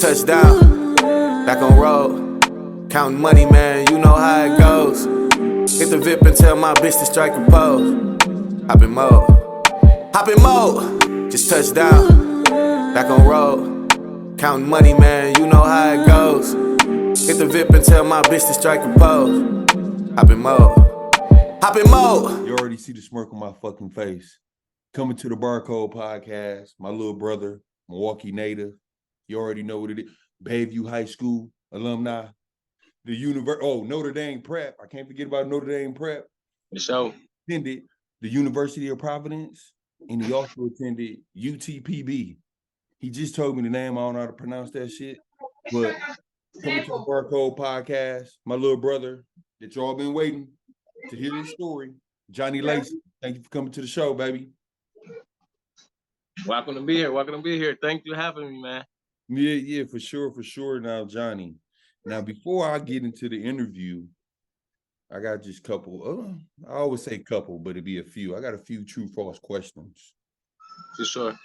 touched down, back on road. Counting money, man, you know how it goes. Hit the VIP and tell my bitch to strike a pose. Hop in mode, hop in mode. Just touched down, back on road. Counting money, man, you know how it goes. Hit the VIP and tell my bitch to strike a pose. Hop in mode, hop in mode. You already see the smirk on my fucking face. Coming to the Barcode Podcast, my little brother, Milwaukee native. You already know what it is. Bayview High School alumni. The Notre Dame Prep. I can't forget about Notre Dame Prep. For sure. Attended the University of Providence, and he also attended UTPB. He just told me the name. I don't know how to pronounce that shit. But coming to the Barcode Podcast, my little brother that y'all been waiting to hear his story, Johnnie Lacy. Thank you for coming to the show, baby. Welcome to be here. Welcome to be here. Thank you for having me, man. Yeah, for sure. Now, Johnnie. Now, before I get into the interview, I got just a couple. I always say couple, but it'd be a few. I got a few true false questions. For sure.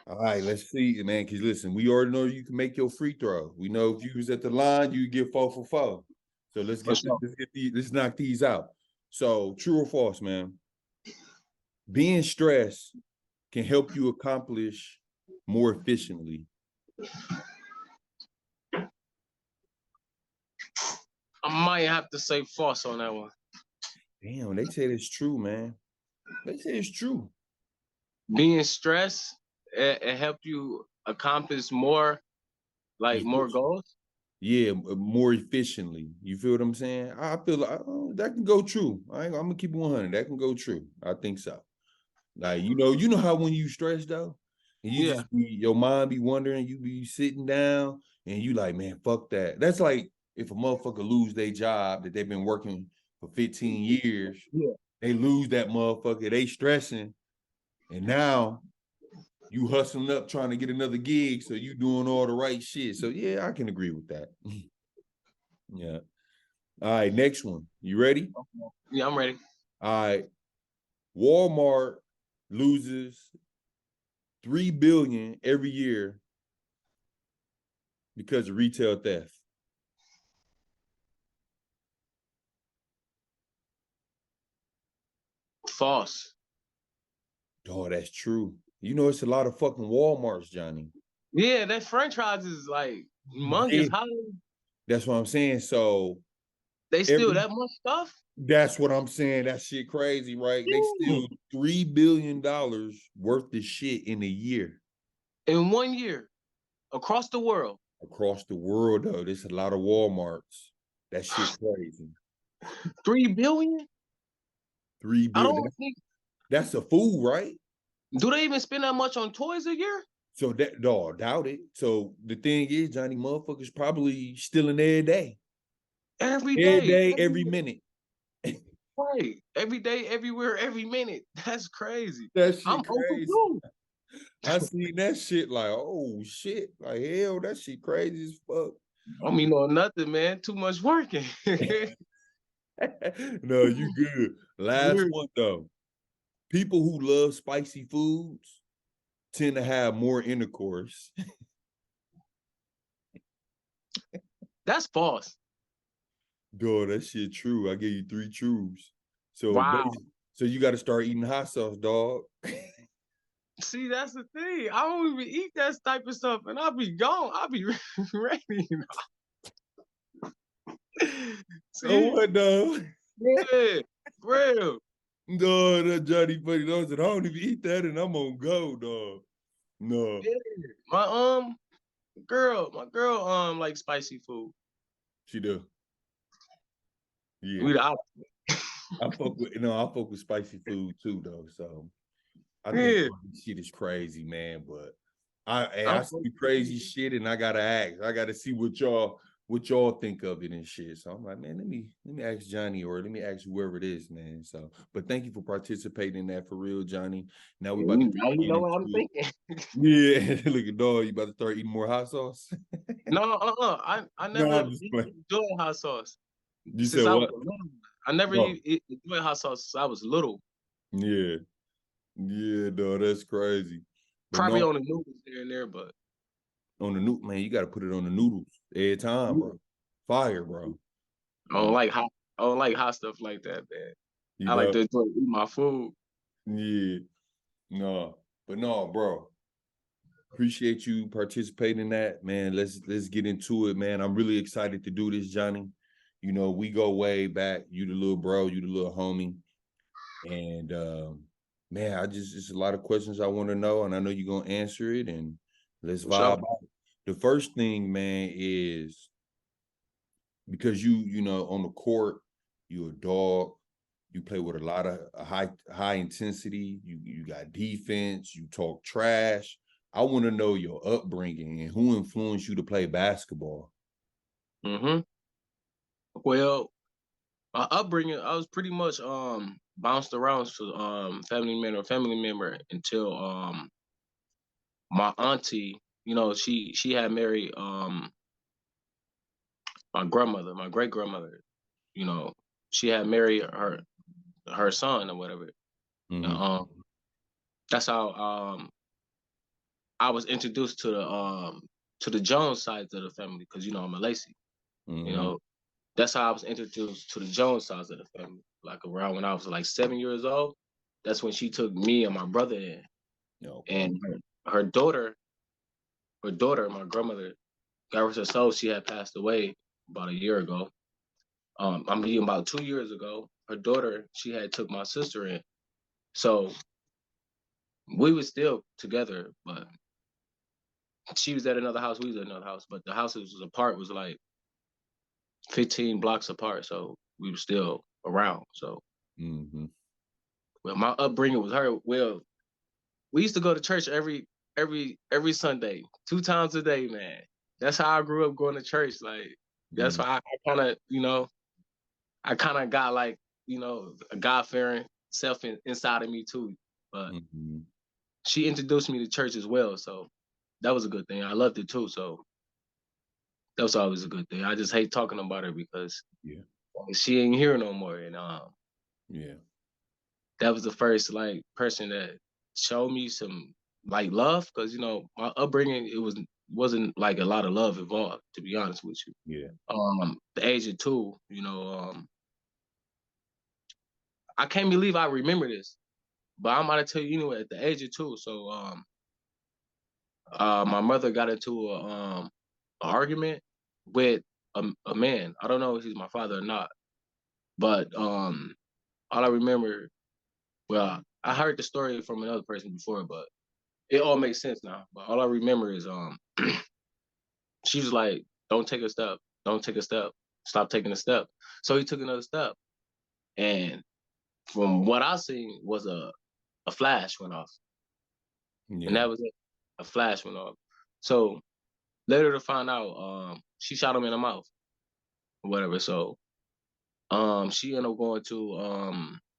All right, let's see, man. Because listen, we already know you can make your free throw. We know if you was at the line, you get 4 for 4. So let's knock these out. So, true or false, man? Being stressed can help you accomplish more efficiently. I might have to say false on that one. Damn, they say it's true, man. They say it's true. Being stressed, it helped you accomplish more, more goals? Yeah, more efficiently. You feel what I'm saying? I feel like that can go true. I'm gonna keep it 100. That can go true. I think so. Like, you know how when you stressed though, and you just your mind be wondering, you be sitting down and you like, man, fuck that. That's like if a motherfucker lose their job that they've been working for 15 years, they lose that motherfucker, they stressing, and now you hustling up trying to get another gig, so you doing all the right shit. So yeah, I can agree with that. Yeah. All right, next one. You ready? Yeah, I'm ready. All right. Walmart loses $3 billion every year because of retail theft. False. Oh, that's true. You know, it's a lot of fucking Walmarts, Johnnie. Yeah, that franchise is like humongous. How that's what I'm saying. So they steal that much stuff? That's what I'm saying. That shit crazy, right? They steal $3 billion worth of shit in a year. In 1 year. Across the world. Across the world, though. There's a lot of Walmarts. That shit crazy. 3 billion? 3 billion. I don't think that's a fool, right? Do they even spend that much on toys a year? So that dog, doubt it. So the thing is, Johnnie, motherfuckers probably stealing every day. Every day, every minute. Right. Every day, everywhere, every minute. That's crazy. That shit I'm crazy. overdue. I seen that shit like, oh shit. Like, hell, that shit crazy as fuck. I mean, no, nothing, man. Too much working. No, you good. Last one, though. People who love spicy foods tend to have more intercourse. That's false. Dog, that shit true. I gave you 3 truths. So, wow. So you got to start eating hot sauce, dog. See, that's the thing. I don't even eat that type of stuff, and I'll be gone. I'll be ready. So what, dog? Yeah, real. No, that Johnnie funny. I said, I don't even eat that, and I'm on go, dog. No. Yeah. My girl like spicy food. She do. Yeah. We I fuck with spicy food too, though. So I think shit is crazy, man. But I see crazy shit, and I gotta ask. I gotta see what y'all think of it and shit. So I'm like, man, let me ask Johnnie, or let me ask whoever it is, man. So, but thank you for participating in that for real, Johnnie. Now we about to you know what I'm thinking. Yeah, look at dog. You about to start eating more hot sauce? No, I never enjoyed hot sauce. You said what? I never enjoyed hot sauce since I was little. Yeah, dog, that's crazy. Probably on the noodles here and there, but on the noodle, man, you got to put it on the noodles every time, bro. Fire, bro. I don't like hot. I don't like hot stuff like that, man. You I like know? to eat my food. Yeah. No, but no, bro. Appreciate you participating in that, man. Let's get into it, man. I'm really excited to do this, Johnny. You know, we go way back. You the little bro, you the little homie. And man, it's a lot of questions I want to know, and I know you're gonna answer it, and let's vibe Sure. out. The first thing, man, is because you know, on the court, you a dog, you play with a lot of high intensity, you got defense, you talk trash. I want to know your upbringing and who influenced you to play basketball. Well, my upbringing, I was pretty much bounced around to family member until my auntie, you know, she had married my grandmother, my great grandmother, you know, she had married her son or whatever. Mm-hmm. That's how I was introduced to the Jones side of the family, because you know I'm a Lacy. Mm-hmm. You know, that's how I was introduced to the Jones side of the family. Like around when I was like 7 years old, that's when she took me and my brother in. Okay. And her daughter, my grandmother, God rest her soul, she had passed away about a year ago. I mean about 2 years ago. Her daughter, she had took my sister in. So we were still together, but she was at another house, we was at another house. But the houses was apart, was like 15 blocks apart. So we were still around. So well, my upbringing was her. Well, we used to go to church every Sunday, 2 times a day, man. That's how I grew up going to church. Like that's why I kind of, you know, I kind of got like, you know, a God-fearing self inside of me too. But she introduced me to church as well, so that was a good thing. I loved it too, so that was always a good thing. I just hate talking about her because she ain't here no more, and that was the first like person that showed me some like love, because you know my upbringing, wasn't like a lot of love involved, to be honest with you. The age of 2, you know, I can't believe I remember this, but I'm gonna tell you anyway. At the age of 2, so my mother got into a argument with a man. I don't know if he's my father or not, but all I remember, well, I heard the story from another person before, but it all makes sense now. But all I remember is she was like, "Don't take a step. Don't take a step. Stop taking a step." So he took another step, and from what I seen was a flash went off, and that was it. A flash went off. So later to find out, she shot him in the mouth or whatever. So she ended up going to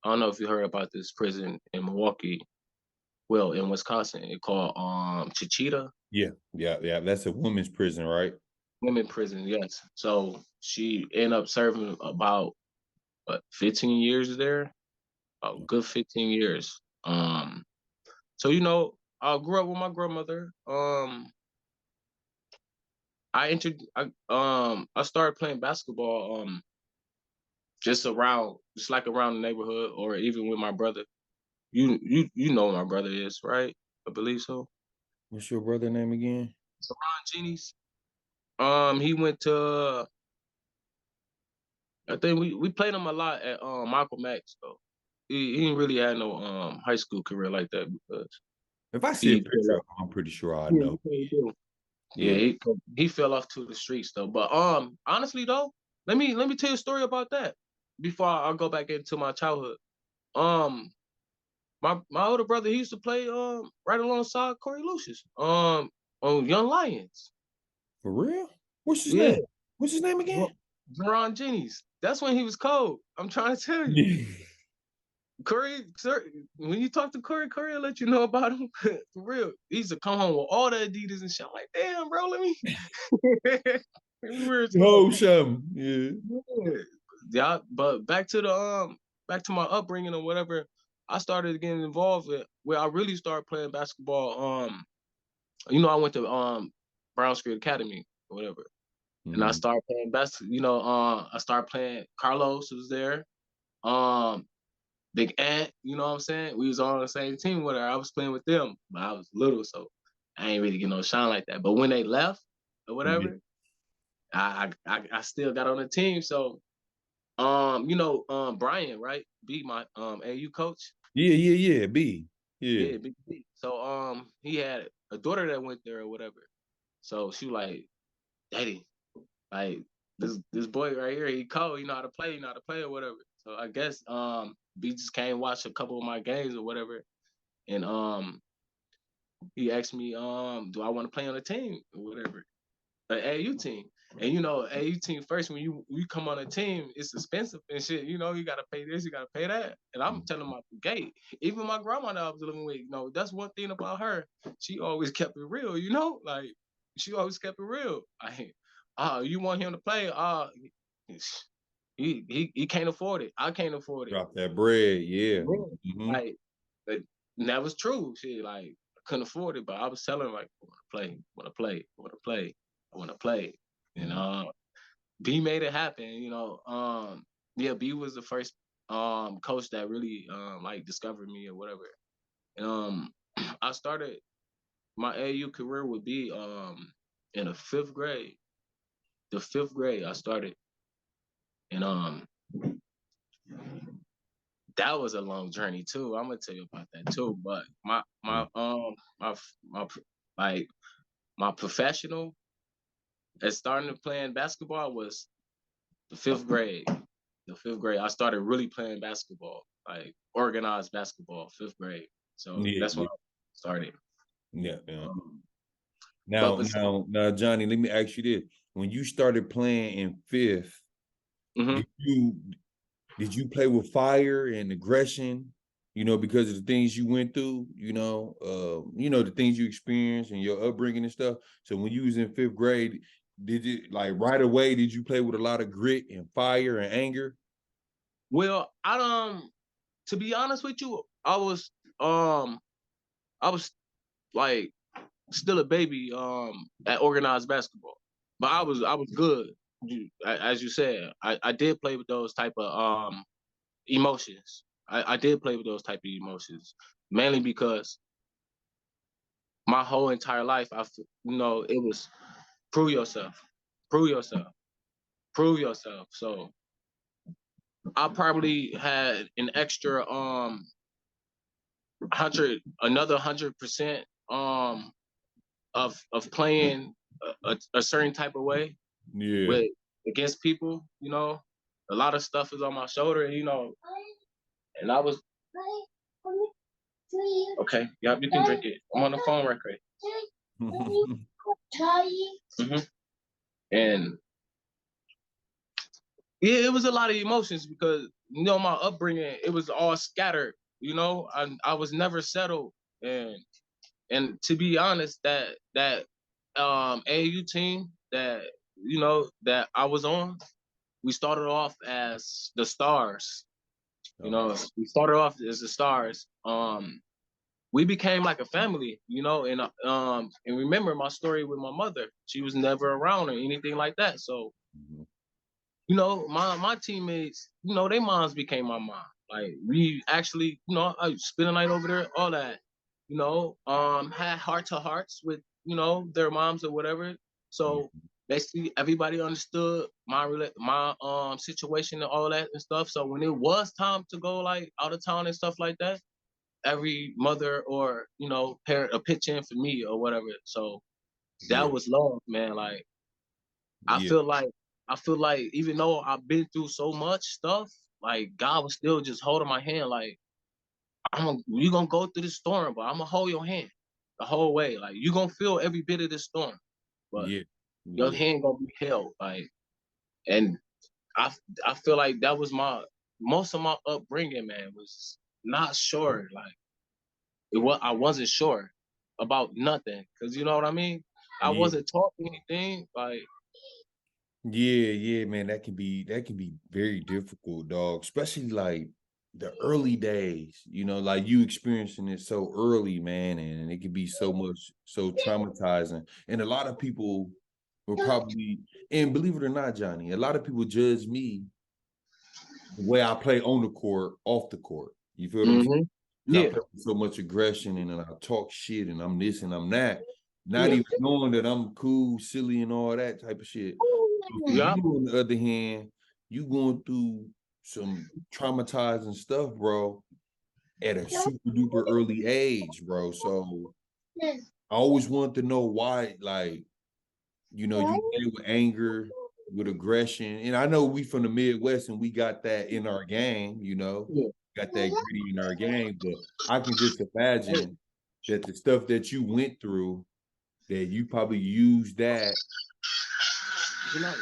I don't know if you heard about this prison in Milwaukee, well, in Wisconsin, it called Chichita. Yeah. That's a women's prison, right? Women prison, yes. So she ended up serving about 15 years there, a good 15 years. So you know, I grew up with my grandmother. I started playing basketball just like around the neighborhood, or even with my brother. You know who my brother is, right? I believe so. What's your brother name again? Johnnie's. He went to. I think we played him a lot at Michael Max though. He didn't really have no high school career like that, because If I see a he picture of him, I'm pretty sure I yeah, know. yeah, he fell off to the streets though. But honestly though, let me tell you a story about that before I go back into my childhood. Um, my older brother, he used to play right alongside Corey Lucius on Young Lions. For real? What's his Yeah, name? What's his name again? Jerron Jennings. That's when he was cold. I'm trying to tell you. Curry, sir, when you talk to Curry, Curry will let you know about him. For real. He used to come home with all the Adidas and shit. I'm like, damn, bro, let me. Oh, Shum. Yeah. Yeah, but back to my upbringing or whatever. I started getting involved with where I really started playing basketball. You know, I went to Brown Street Academy or whatever. And I Mhm. started playing basketball. I started playing. Carlos was there. Big Ant, you know what I'm saying? We was on the same team with her. I was playing with them, but I was little, so I ain't really get no shine like that. But when they left or Yeah. whatever, I still got on the team. So Brian, right? Be my AU coach. Yeah. B. Yeah. Yeah, Big B. So he had a daughter that went there or whatever. So she was like, Daddy, like this boy right here, he cold, he know how to play or whatever. So I guess B just came watch a couple of my games or whatever. And he asked me, do I want to play on a team or whatever, an AU team. And AU team first, when you come on a team, it's expensive and shit. You gotta pay this, you gotta pay that. And I'm telling my gate, even my grandma that I was living with, that's one thing about her. She always kept it real, like she always kept it real. You want him to play? He can't afford it. I can't afford it. Drop that bread. Yeah. Yeah. Like, but that was true. Shit, like I couldn't afford it, but I was telling her like, I want to play. And B made it happen. Yeah, B was the first coach that really like discovered me or whatever. And I started my AU career with B in the 5th grade. The 5th grade I started, and that was a long journey too. I'm gonna tell you about that too. But my professional at starting to playing basketball was the 5th grade. The 5th grade, I started really playing basketball, like organized basketball, 5th grade. So Yeah. that's when I started. Yeah. Um, but Now, besides, Johnny, let me ask you this: when you started playing in 5th, mhm. did you play with fire and aggression? Because of the things you went through. The things you experienced and your upbringing and stuff. So when you was in 5th grade, did it like right away? Did you play with a lot of grit and fire and anger? Well, to be honest with you, I was like still a baby at organized basketball, but I was good. As you said, I did play with those type of emotions. I did play with those type of emotions mainly because my whole entire life it was prove yourself, prove yourself, prove yourself. So I probably had an extra another 100% of playing a certain type of way Yeah. with against people. A lot of stuff is on my shoulder, and I was okay. Yeah, you can drink it. I'm on the phone right quick. Hmm. And yeah, it was a lot of emotions because my upbringing, it was all scattered. I was never settled, and to be honest, that AU team that I was on, we started off as the Stars. We started off as the Stars. We became like a family, and remember my story with my mother. She was never around or anything like that. So, my teammates, their moms became my mom. Like we actually, I spent the night over there, all that. Had heart to hearts with, their moms or whatever. So basically everybody understood my situation and all that and stuff. So when it was time to go like out of town and stuff like that, every mother or parent a pitch in for me or whatever. So Yeah. that was love, man. Like I Yeah. feel like even though I've been through so much stuff, like God was still just holding my hand. Like you gonna go through this storm, but I'm gonna hold your hand the whole way. Like you gonna feel every bit of this storm, but Yeah. your Yeah. hand gonna be held. Like, and I I feel like that was most of my upbringing, man. Was not sure. Like I wasn't sure about nothing, cause you know what I mean. I Yeah. wasn't taught anything. Like Yeah, man, that can be very difficult, dog. Especially like the early days, you know, like you experiencing it so early, man, and it could be so traumatizing. And a lot of people will probably, and believe it or not, Johnny, a lot of people judge me the way I play on the court, off the court. You feel what I'm saying? Because I play with so much aggression and I talk shit and I'm this and I'm that, not even knowing that I'm cool, silly, and all that type of shit. So for you, on the other hand, you going through some traumatizing stuff, bro, at a super duper early age, bro. So I always wanted to know why, like, you know, you play with anger, with aggression. And I know we from the Midwest and we got that in our game, you know, got that gritty in our game. But I can just imagine that the stuff that you went through, that you probably used that,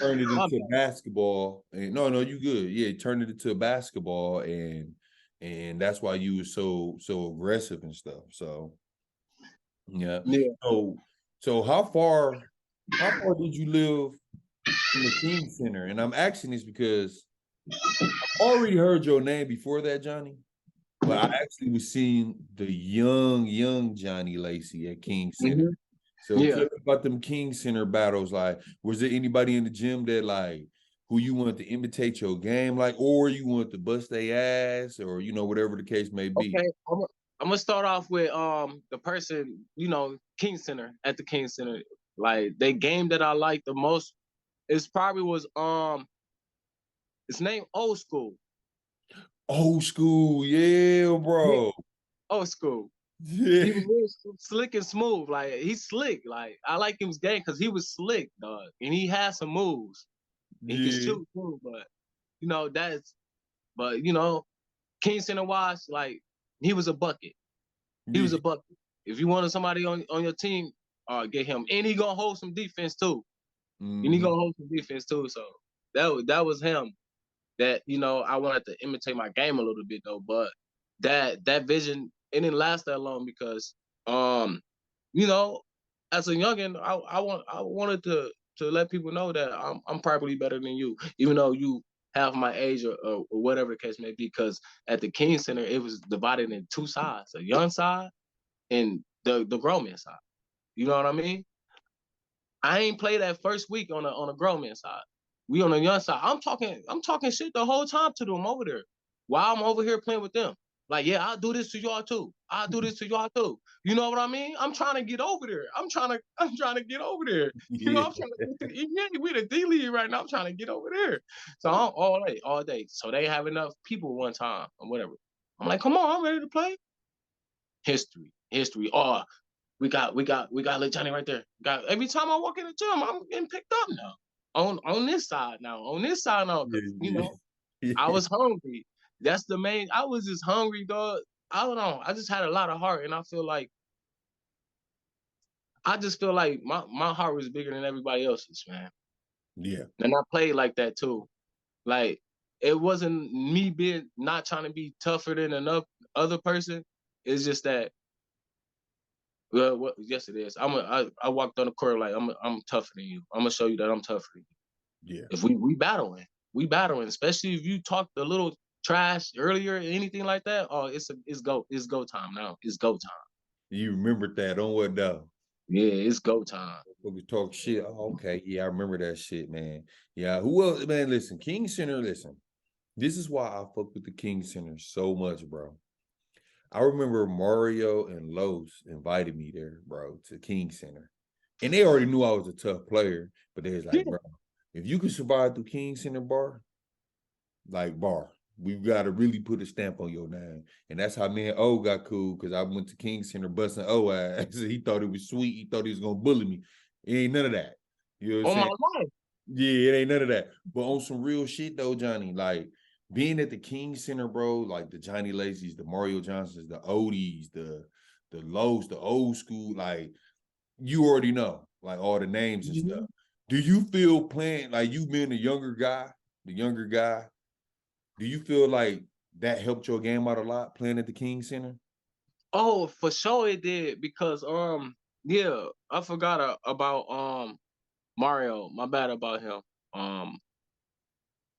turned it into basketball. And no, you good. Yeah, turned it into basketball, and that's why you were so aggressive and stuff. So yeah. So how far did you live in the King Center? And I'm asking this because I already heard your name before that, Johnny. But I actually was seeing the young Johnnie Lacy at King Center. So tell me about them King Center battles. Like, was there anybody in the gym that like who you wanted to imitate your game, like, or you wanted to bust their ass, or you know, whatever the case may be? Okay, I'm gonna start off with the person, you know, King Center, at the King Center. Like, the game that I liked the most is probably was it's named Old School. Old School, yeah, bro. Old School. Yeah. He was slick and smooth. Like, he's slick. Like, I like his game because he was slick, dog, and he had some moves. He could shoot too, but you know but you know, King Center wise, like, he was a bucket. He was a bucket. If you wanted somebody on your team, get him. And he gonna hold some defense too. And he gonna hold some defense too. So that was him. That, you know, I wanted to imitate my game a little bit though, but that vision, it didn't last that long because you know, as a youngin, I wanted to let people know that I'm probably better than you, even though you have my age or whatever the case may be. Because at the King Center, it was divided in two sides: a young side and the grown man side. You know what I mean? I ain't played that first week on a grown man side. We on the young side. I'm talking shit the whole time to them over there, while I'm over here playing with them. Like, yeah, I'll do this to y'all too. I'll do this to y'all too. You know what I mean? I'm trying to get over there. I'm trying to get over there. You know, I'm trying to get to the we the D League right now. I'm trying to get over there. So I'm all day. So they have enough people one time or whatever. I'm like, come on, I'm ready to play. History. Oh, we got little Johnnie right there. Every time I walk in the gym, I'm getting picked up now. On this side now. On this side now. You know, I was hungry. That's the main. I was just hungry, dog. I don't know. I just had a lot of heart, and I just feel like my heart was bigger than everybody else's, man. Yeah. And I played like that too. Like, it wasn't me being not trying to be tougher than another other person. It's just that, well, yes, it is. I walked on the court like I'm tougher than you. I'm gonna show you that I'm tougher than you. Yeah. If we battling, especially if you talked a little trash earlier, anything like that. Oh, it's go time now. It's go time. You remembered that on what though? Yeah, it's go time. We talk shit. Oh, okay, yeah, I remember that shit, man. Yeah, who else, man? Listen, King Center. Listen, this is why I fuck with the King Center so much, bro. I remember Mario and Los invited me there, bro, to King Center. And they already knew I was a tough player, but they was like, bro, if you can survive through King Center bar, we've got to really put a stamp on your name. And that's how me and O got cool, because I went to King Center busting O ass. He thought it was sweet. He thought he was going to bully me. It ain't none of that. You know what I'm saying? My life. Yeah, it ain't none of that. But on some real shit, though, Johnny, like, being at the King Center, bro, like the Johnnie Lacys, the Mario Johnsons, the Odies, the Lows, the old school, like, you already know, like, all the names and stuff. Do you feel playing, like, you being the younger guy, do you feel like that helped your game out a lot, playing at the King Center? Oh, for sure it did, because yeah, I forgot about Mario. My bad about him.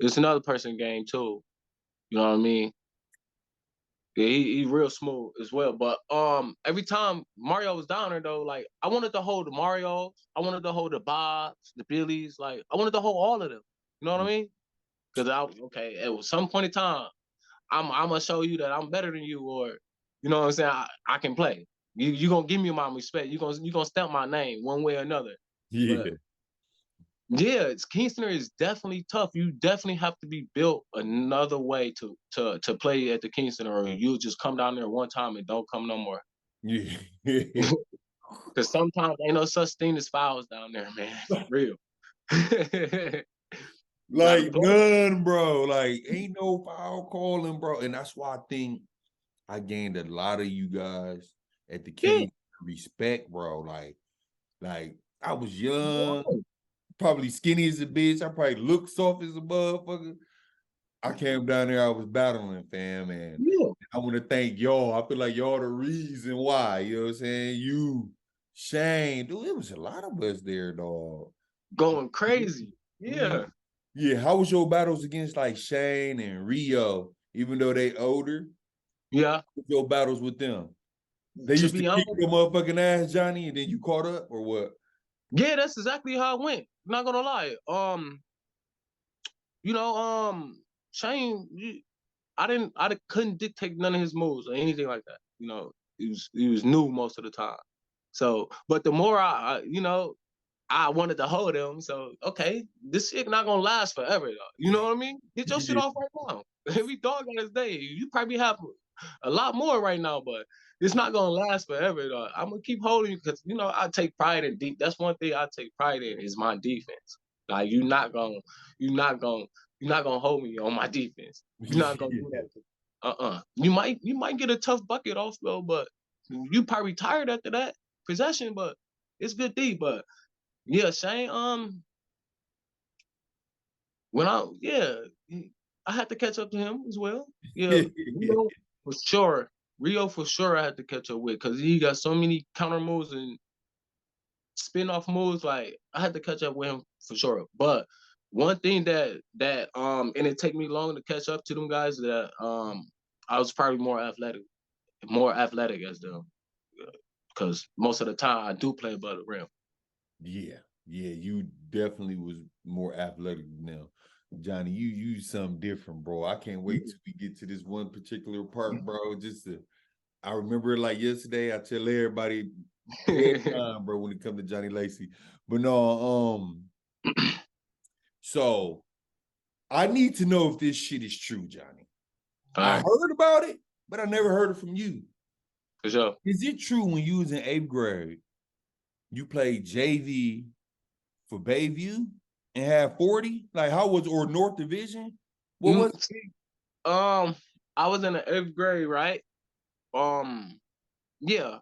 It's another person game too. You know what I mean? Yeah, he real smooth as well. But every time Mario was down there though, like I wanted to hold the Marios, I wanted to hold the Bobs, the Billies, like I wanted to hold all of them. You know what I mean? Because at some point in time, I'm gonna show you that I'm better than you, or you know what I'm saying? I can play. You gonna give me my respect. You gonna stamp my name one way or another. Yeah. But yeah, Kingston is definitely tough. You definitely have to be built another way to play at the Kingston, or you'll just come down there one time and don't come no more. Yeah. Because sometimes ain't no such thing as fouls down there, man. For real. Like none, bro. Like ain't no foul calling, bro. And that's why I think I gained a lot of you guys at the Yeah. King respect, bro. Like I was young, probably skinny as a bitch. I probably looked soft as a motherfucker. I came down there, I was battling, fam, and Yeah. I want to thank y'all. I feel like y'all the reason why. You know what I'm saying? You, Shane, dude, it was a lot of us there, dog. Going crazy. Yeah. Yeah, how was your battles against like Shane and Rio, even though they older? Yeah. Your battles with them? They To used to be kick honest, your motherfucking ass, Johnny, and then you caught up or what? yeah, that's exactly how it went. Not gonna lie. You know, Shane, I couldn't dictate none of his moves or anything like that. You know, he was new most of the time. So, but the more I wanted to hold him. So, okay, this shit not gonna last forever, though. You know what I mean? Get your shit off right now. Every dog got his day. You probably have a lot more right now, but it's not gonna last forever, though. I'm gonna keep holding you because I take pride in deep. That's one thing I take pride in is my defense. Like you're not gonna hold me on my defense. You're not gonna do that. You might get a tough bucket off though, but you probably tired after that possession. But it's good D. But yeah, Shane. I had to catch up to him as well. Yeah, Rio for sure. Rio for sure. I had to catch up with because he got so many counter moves and spin off moves. Like I had to catch up with him for sure. But one thing and it take me long to catch up to them guys that I was probably more athletic as them because most of the time I do play above the rim. Yeah, you definitely was more athletic than them. Johnny, you something different, bro. I can't wait till we get to this one particular part, bro. I remember it like yesterday. I tell everybody, time, bro, when it comes to Johnny Lacy. But no, so I need to know if this shit is true, Johnny. I heard about it, but I never heard it from you. For sure. Is it true when you was in 8th grade, you played JV for Bayview and had 40? Like how was or North Division? What was it? I was in the 8th grade, right? Yeah.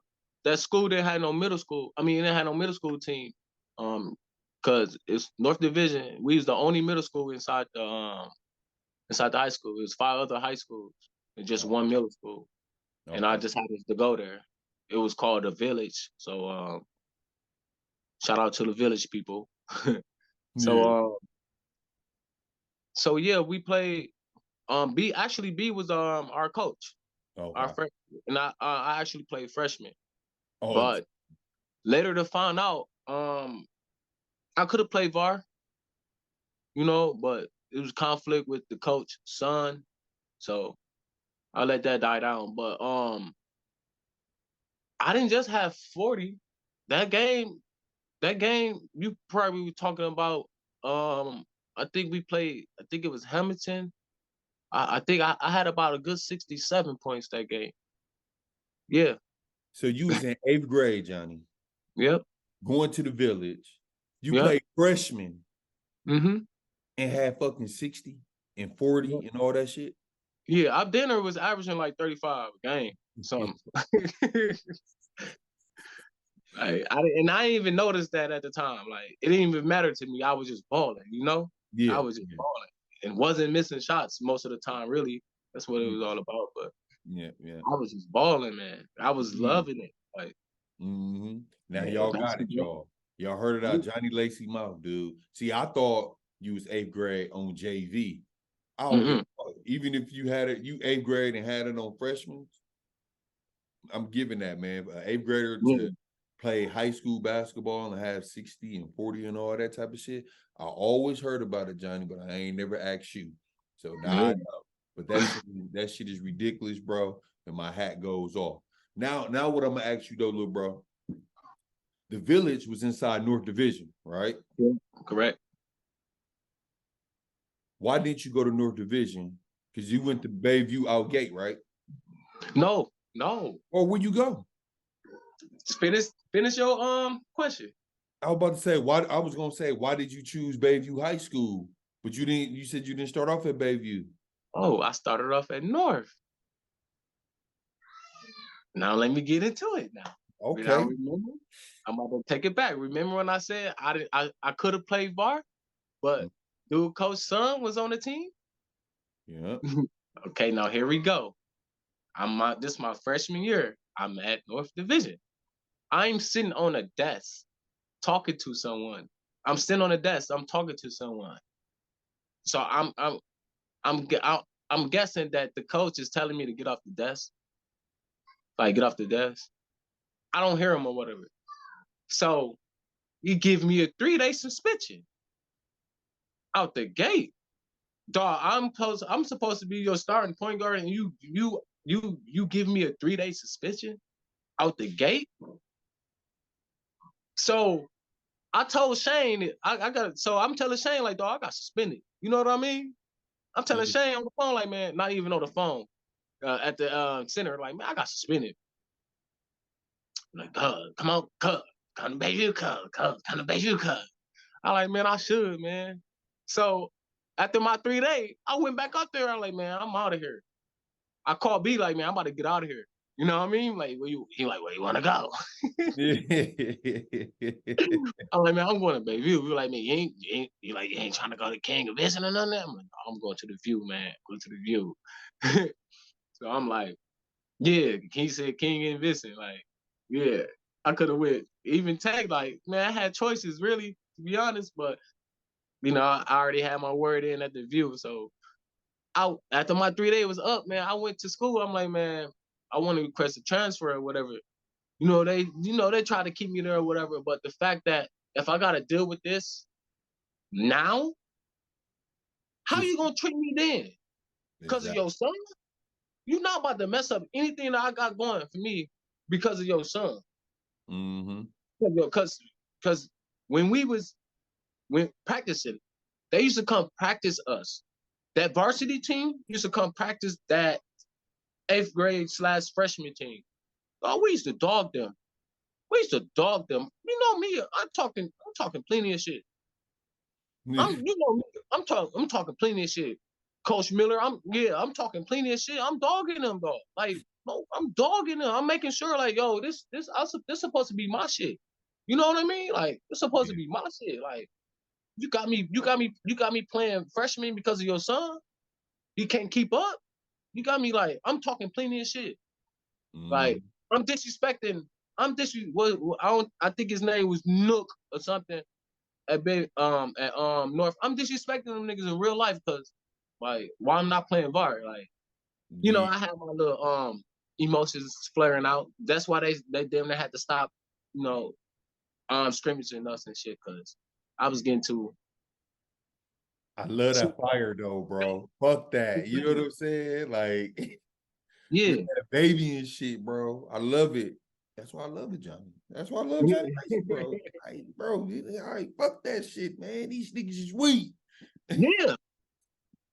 That school didn't have no middle school. I mean, it didn't have no middle school team. Because it's North Division. We was the only middle school inside the high school. It was 5 other high schools and just one middle school. Okay. And I just happened to go there. It was called the Village. So shout out to the Village people. So yeah, we played. B was our coach. Our freshman, and I actually played freshman. But later to find out, I could have played VAR, but it was conflict with the coach's son, so I let that die down. But I didn't just have 40. That game, you probably were talking about. I think it was Hamilton. I think I had about a good 67 points that game. Yeah. So you was in 8th grade, Johnny. Yep. Going to the Village. You played freshman. Mm-hmm. And had fucking 60 and 40 and all that shit. Yeah, our dinner was averaging like 35 a game, something. I didn't even notice that at the time. Like it didn't even matter to me. I was just balling, Yeah. I was just balling and wasn't missing shots most of the time. Really, that's what it was all about. But yeah, I was just balling, man. I was loving it. Like, now y'all got it, y'all. Y'all heard it out Johnny Lacy mouth, dude. See, I thought you was 8th grade on JV. I don't even if you had it, you 8th grade and had it on freshmen, I'm giving that, man. An 8th grader to play high school basketball and have 60 and 40 and all that type of shit. I always heard about it, Johnny, but I ain't never asked you. So now I know. But that shit is ridiculous, bro. And my hat goes off. Now what I'm gonna ask you though, little bro. The village was inside North Division, right? Yeah, correct. Why didn't you go to North Division? Because you went to Bayview out gate, right? No. Or where'd you go? Finish your question. I was about to say why did you choose Bayview High School? But you said you didn't start off at Bayview. Oh, I started off at North. Now let me get into it now. Okay. Now, remember, I'm about to take it back. Remember when I said I could have played VAR, but dude, Coach Son was on the team? Yeah. Okay, now here we go. This is my freshman year. I'm at North Division. I'm sitting on a desk talking to someone. I'm sitting on a desk. I'm talking to someone. So I'm guessing that the coach is telling me to get off the desk. Like, get off the desk. I don't hear him or whatever. So he give me a 3-day suspension out the gate. Dog, I'm supposed to be your starting point guard, and you give me a 3-day suspension out the gate. So I told Shane, I'm telling Shane, like, dog, I got suspended. You know what I mean? I'm telling Shane on the phone, like, man, not even on the phone, at the center, like, man, I got suspended. I'm like, come on, come to Bayview, come to Bayview. I like, man, I should, man. So after my 3 day, I went back up there. I'm like, man, I'm out of here. I called B, like, man, I'm about to get out of here. You know what I mean? Like, where you want to go? I'm like, man, I'm going to Bayview. We like, man, you ain't trying to go to King of Vision or nothing? I'm like, I'm going to the View, man. Go to the View. So I'm like, yeah, he said King and Vincent. Like, yeah, I could have went. Even Tag, like, man, I had choices, really, to be honest, but, you know, I already had my word in at the View. So after my 3 day was up, man, I went to school. I'm like, man, I want to request a transfer or whatever. They try to keep me there or whatever. But the fact that if I got to deal with this now, how you going to treat me then? Because of your son? You're not about to mess up anything that I got going for me because of your son. Mm-hmm. Because when practicing, they used to come practice us. That varsity team used to come practice that 8th grade / freshman team. Oh, we used to dog them. You know me. I'm talking plenty of shit. I'm talking plenty of shit. Coach Miller, I'm talking plenty of shit. I'm dogging them, though. Like, no, I'm dogging them. I'm making sure, like, yo, this supposed to be my shit. You know what I mean? Like, it's supposed to be my shit. Like, you got me playing freshman because of your son. He can't keep up. You got me like, I'm talking plenty of shit. Like, I'm disrespecting. I think his name was Nook or something at North. I'm disrespecting them niggas in real life because, like, why I'm not playing VAR? Like, you know, I have my little emotions flaring out. That's why they had to stop, you know, scrimmaging us and shit, because I was getting too. I love that fire though, bro. Fuck that. You know what I'm saying? Like, yeah, baby and shit, bro. I love it. That's why I love it, Johnny. That's why I love Johnny, bro. All right, fuck that shit, man. These niggas is weak.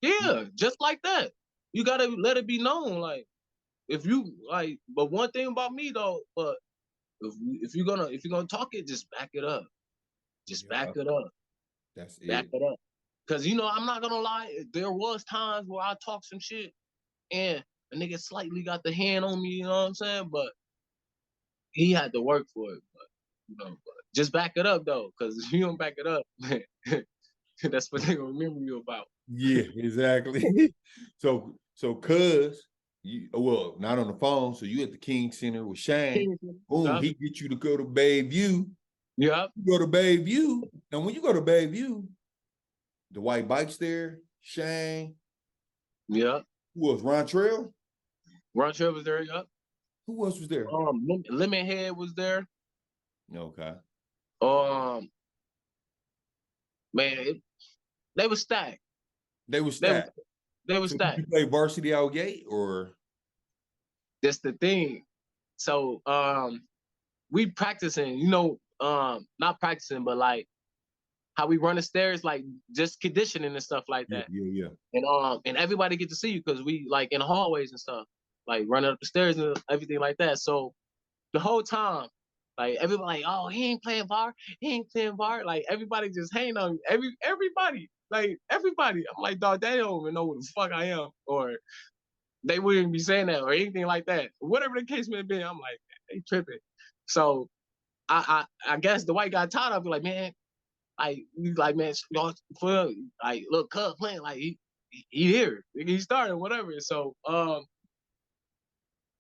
Yeah, just like that. You gotta let it be known, like, if you like. But one thing about me though, but if you're gonna talk it, just back it up. Just back it up. That's it. Back it up. Cause, you know, I'm not gonna lie. There was times where I talked some shit and a nigga slightly got the hand on me. You know what I'm saying? But he had to work for it. But, you know, just back it up though, because if you don't back it up, that's what they gonna remember you about. Yeah, exactly. So cuz well, not on the phone. So you at the King Center with Shane. Boom, he get you to go to Bayview. Yeah. You go to Bayview. Now when you go to Bayview, the white bikes there, Shane, Yeah. Who was Ron Trail? Ron Trail was there. Yeah. Who else was there? Lemonhead was there. Okay. Man, they were stacked. They were They was stacked. they were So did stacked. you play varsity out gate or? That's the thing. So we practicing, not practicing, but like how we run the stairs, like just conditioning and stuff like Yeah, that. yeah, And everybody get to see you because we like in the hallways and stuff, like running up the stairs and everything like that. So the whole time, like everybody, like, oh, he ain't playing bar, he ain't playing bar. Like everybody just hating on me. Everybody, like everybody. I'm like, dog, they don't even know who the fuck I am, or they wouldn't be saying that or anything like that. Whatever the case may be, I'm like, they tripping. So I guess the white guy tired of it, like, man, he's like, man, for like look, Cub playing, like he here, he started, whatever. So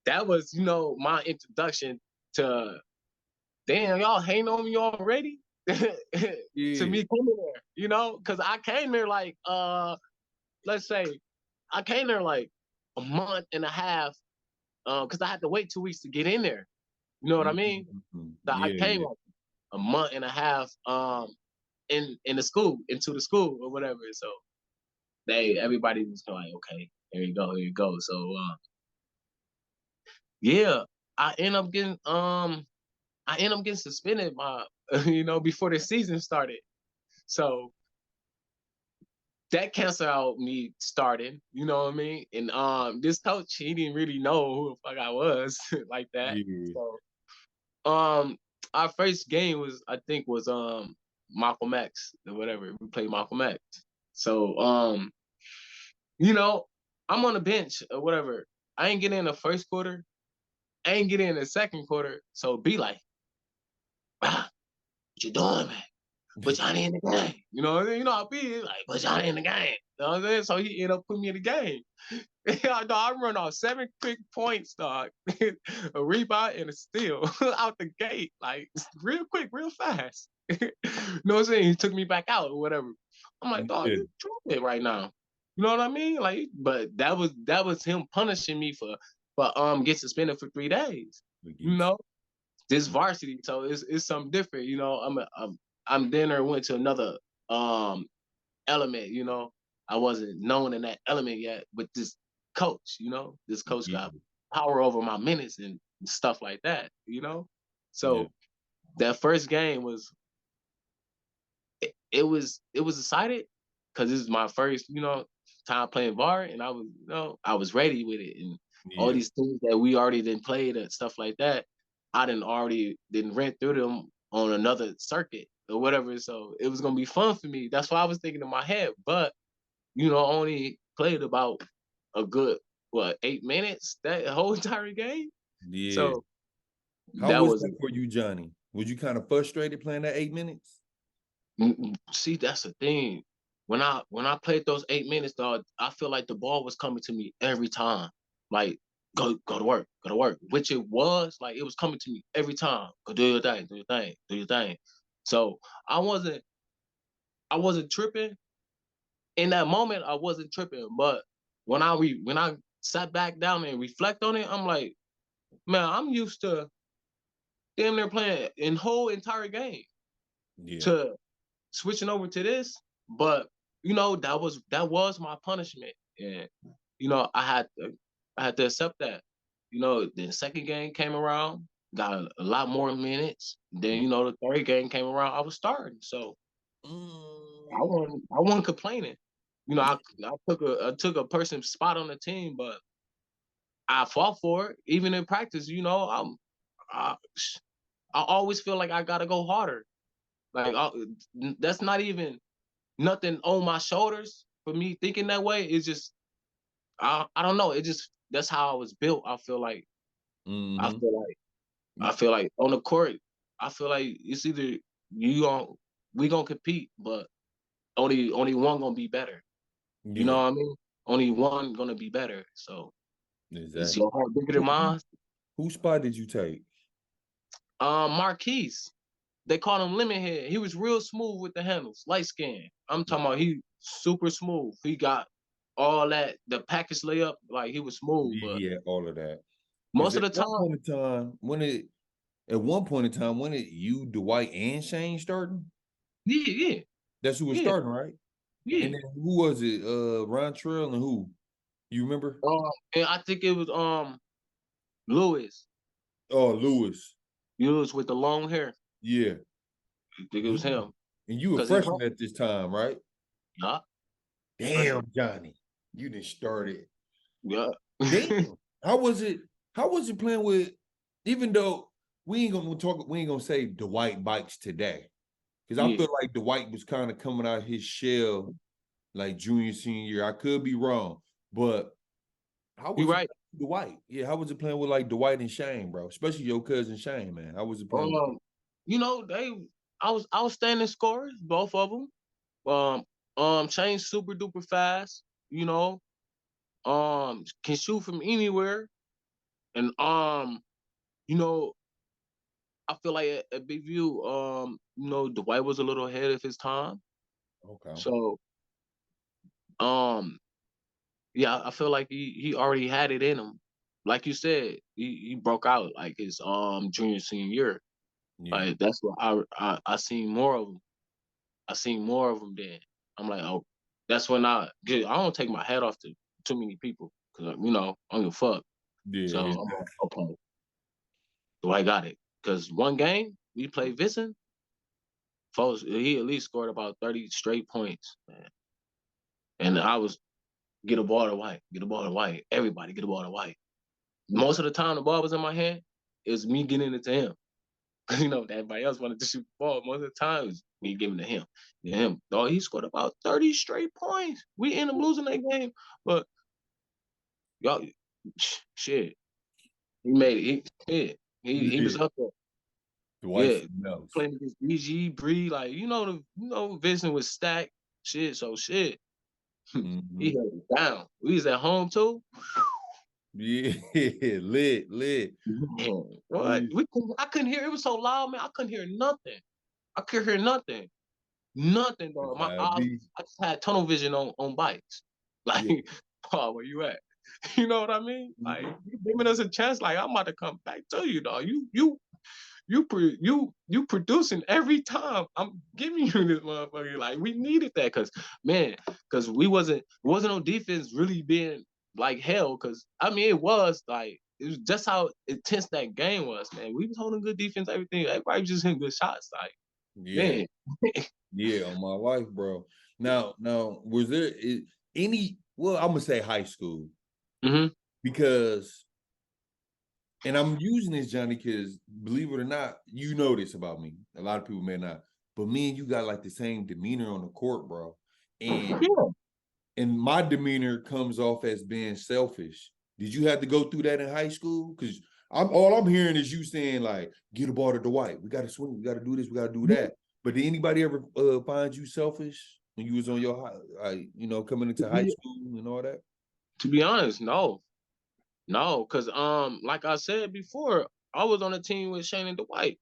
that was, my introduction to, damn, y'all hating on me already. To yeah. me coming there, because I came there like let's say I came there like a month and a half, because I had to wait 2 weeks to get in there. You know what I mean? Mm-hmm. So I Yeah, came yeah. like a month and a half in the school, into the school or whatever. So everybody was like, okay, here you go, here you go. So yeah, I end up getting suspended before the season started. So that canceled out me starting, you know what I mean? And this coach, he didn't really know who the fuck I was like that. Yeah. So our first game was, I think, was Malcolm X or whatever. We played Malcolm X. So I'm on the bench or whatever. I ain't getting in the first quarter. I ain't getting in the second quarter. So be like, what you doing, man? But Johnnie in the game. You know what I mean? I'll be like, but Johnnie in the game. You know what I'm saying? So he ended up putting me in the game. I run off 7 quick points, dog. A rebound and a steal out the gate. Like, real quick, real fast. You know what I'm saying? He took me back out or whatever. I'm like, dog, Yeah. you tripping right now. You know what I mean? Like, but that was him punishing me for get suspended for 3 days. You know? This varsity, so it's something different. I'm then or went to another element. I wasn't known in that element yet, but this coach, this coach Yeah. got power over my minutes and stuff like that. Yeah. So that first game was it was excited because this is my first time playing VAR, and I was ready with it, and all Yeah. these things that we already didn't play and stuff like that, I didn't rent through them on another circuit or whatever. So it was gonna be fun for me. That's what I was thinking in my head. But only played about a good 8 minutes that whole entire game. Yeah. So How that was was that for you, Johnnie? Was you kind of frustrated playing that 8 minutes? see, that's the thing. When I played those 8 minutes, dog, I feel like the ball was coming to me every time. Like, go to work, go to work. Which it was, like, it was coming to me every time. Go do your thing, do your thing, do your thing. So I wasn't tripping. In that moment, I wasn't tripping. But when I sat back down and reflect on it, I'm like, man, I'm used to damn near playing in whole entire game Yeah. to switching over to this. But that was my punishment, and I had to accept that. The second game came around, got a lot more minutes. Then the third game came around, I was starting. So I wasn't complaining. I took a person's spot on the team, but I fought for it. Even in practice, I, I always feel like I gotta go harder. Like that's not even nothing on my shoulders for me thinking that way. It's just I don't know. It just that's how I was built. I Mm-hmm. feel like I feel like on the court, I feel like it's either we gonna compete, but only one gonna be better. You know Yeah. what I mean? Only one gonna be better. So is Exactly. your heart bigger than mine? Whose spot did you take? Marquise. They called him Lemon Head. He was real smooth with the handles, light skin. I'm talking about he super smooth. all that, the package layup, like he was smooth, but Yeah, all of that. Because most of the time, at one point in time, when it you, Dwight, and Shane starting, yeah, that's who was yeah, starting, right? yeah. And then who was it? Ron Trell and who? You remember? And I think it was Lewis. Oh, Lewis. Lewis with the long hair. Yeah. I think it was him. And you were Cause he, freshman at this time, right? yeah, Damn, Johnny. You didn't start it. yeah. Damn. How was it? How was it playing with, even though we ain't gonna say Dwight Bikes today. Because I Yeah. feel like Dwight was kind of coming out his shell like junior, senior year. I could be wrong, but how was You it right. Dwight? Yeah, how was it playing with like Dwight and Shane, bro? Especially your cousin Shane, man. How was it playing with them? You know, I was outstanding scorers, both of them. Shane's super duper fast, you know, can shoot from anywhere. And you know, I feel like at Big View, you know, Dwight was a little ahead of his time. Okay. So um yeah, I feel like he already had it in him. Like you said, he broke out like his junior senior year. Yeah. Like that's what I seen more of him. I seen more of them then. I'm like, oh, that's when I don't take my hat off to too many people because you know I don't give a fuck. So Yeah. I'm like, okay, so I got it. Because one game we played Vincent, folks, he at least scored about 30 straight points, man. And I was get a ball to White, get a ball to White, everybody get a ball to White. Most of the time the ball was in my hand, it was me getting it to him. You know, everybody else wanted to shoot the ball. Most of the time, it was me giving it to him. Yeah, him. Dog, he scored about 30 straight points. We ended up losing that game, but y'all, shit, he made it. He Yeah. was up there. Dwight Yeah, knows. playing against BG, Bree, like Vincent was stacked. Shit, so shit. He held it down. We was at home too. Yeah, lit. Man, what? I couldn't hear. It was so loud, man. I couldn't hear nothing. I couldn't hear nothing. Nothing, dog. I just had tunnel vision on bikes. Like, Yeah. oh, where you at? You know what I mean? Like, you giving us a chance. Like, I'm about to come back to you, dog. You producing every time. I'm giving you this motherfucker. Like, we needed that, cause we wasn't no defense really being like hell. Cause I mean, it was just how intense that game was, man. We was holding good defense, everything. Everybody was just hitting good shots. Like, Yeah. man. Yeah, on my life, bro. Now, was there any? Well, I'm gonna say high school Mm-hmm. because, and I'm using this, Johnny, because believe it or not, you know this about me. A lot of people may not, but me and you got like the same demeanor on the court, bro. And Yeah. my demeanor comes off as being selfish. Did you have to go through that in high school? Because all I'm hearing is you saying like, get a ball to Dwight. We got to swing. We got to do this. We got to do that. But did anybody ever find you selfish when you was on your coming into high school and all that? To be honest, no. Cause like I said before, I was on a team with Shane and Dwight.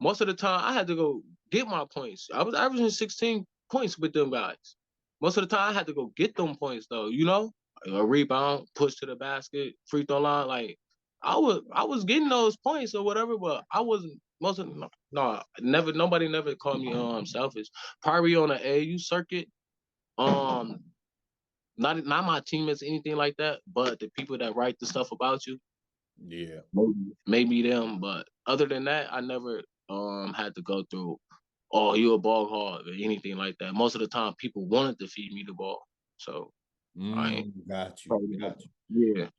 Most of the time I had to go get my points. I was averaging 16 points with them guys. Most of the time I had to go get them points though, you know? A rebound, push to the basket, free throw line. Like I was getting those points or whatever, but I wasn't nobody never called me selfish. Probably on the AU circuit, um not my teammates, anything like that, but the people that write the stuff about you, Yeah. maybe them. But other than that, I never had to go through, oh, you a ball hog or anything like that. Most of the time, people wanted to feed me the ball, so I ain't. Got you. Yeah.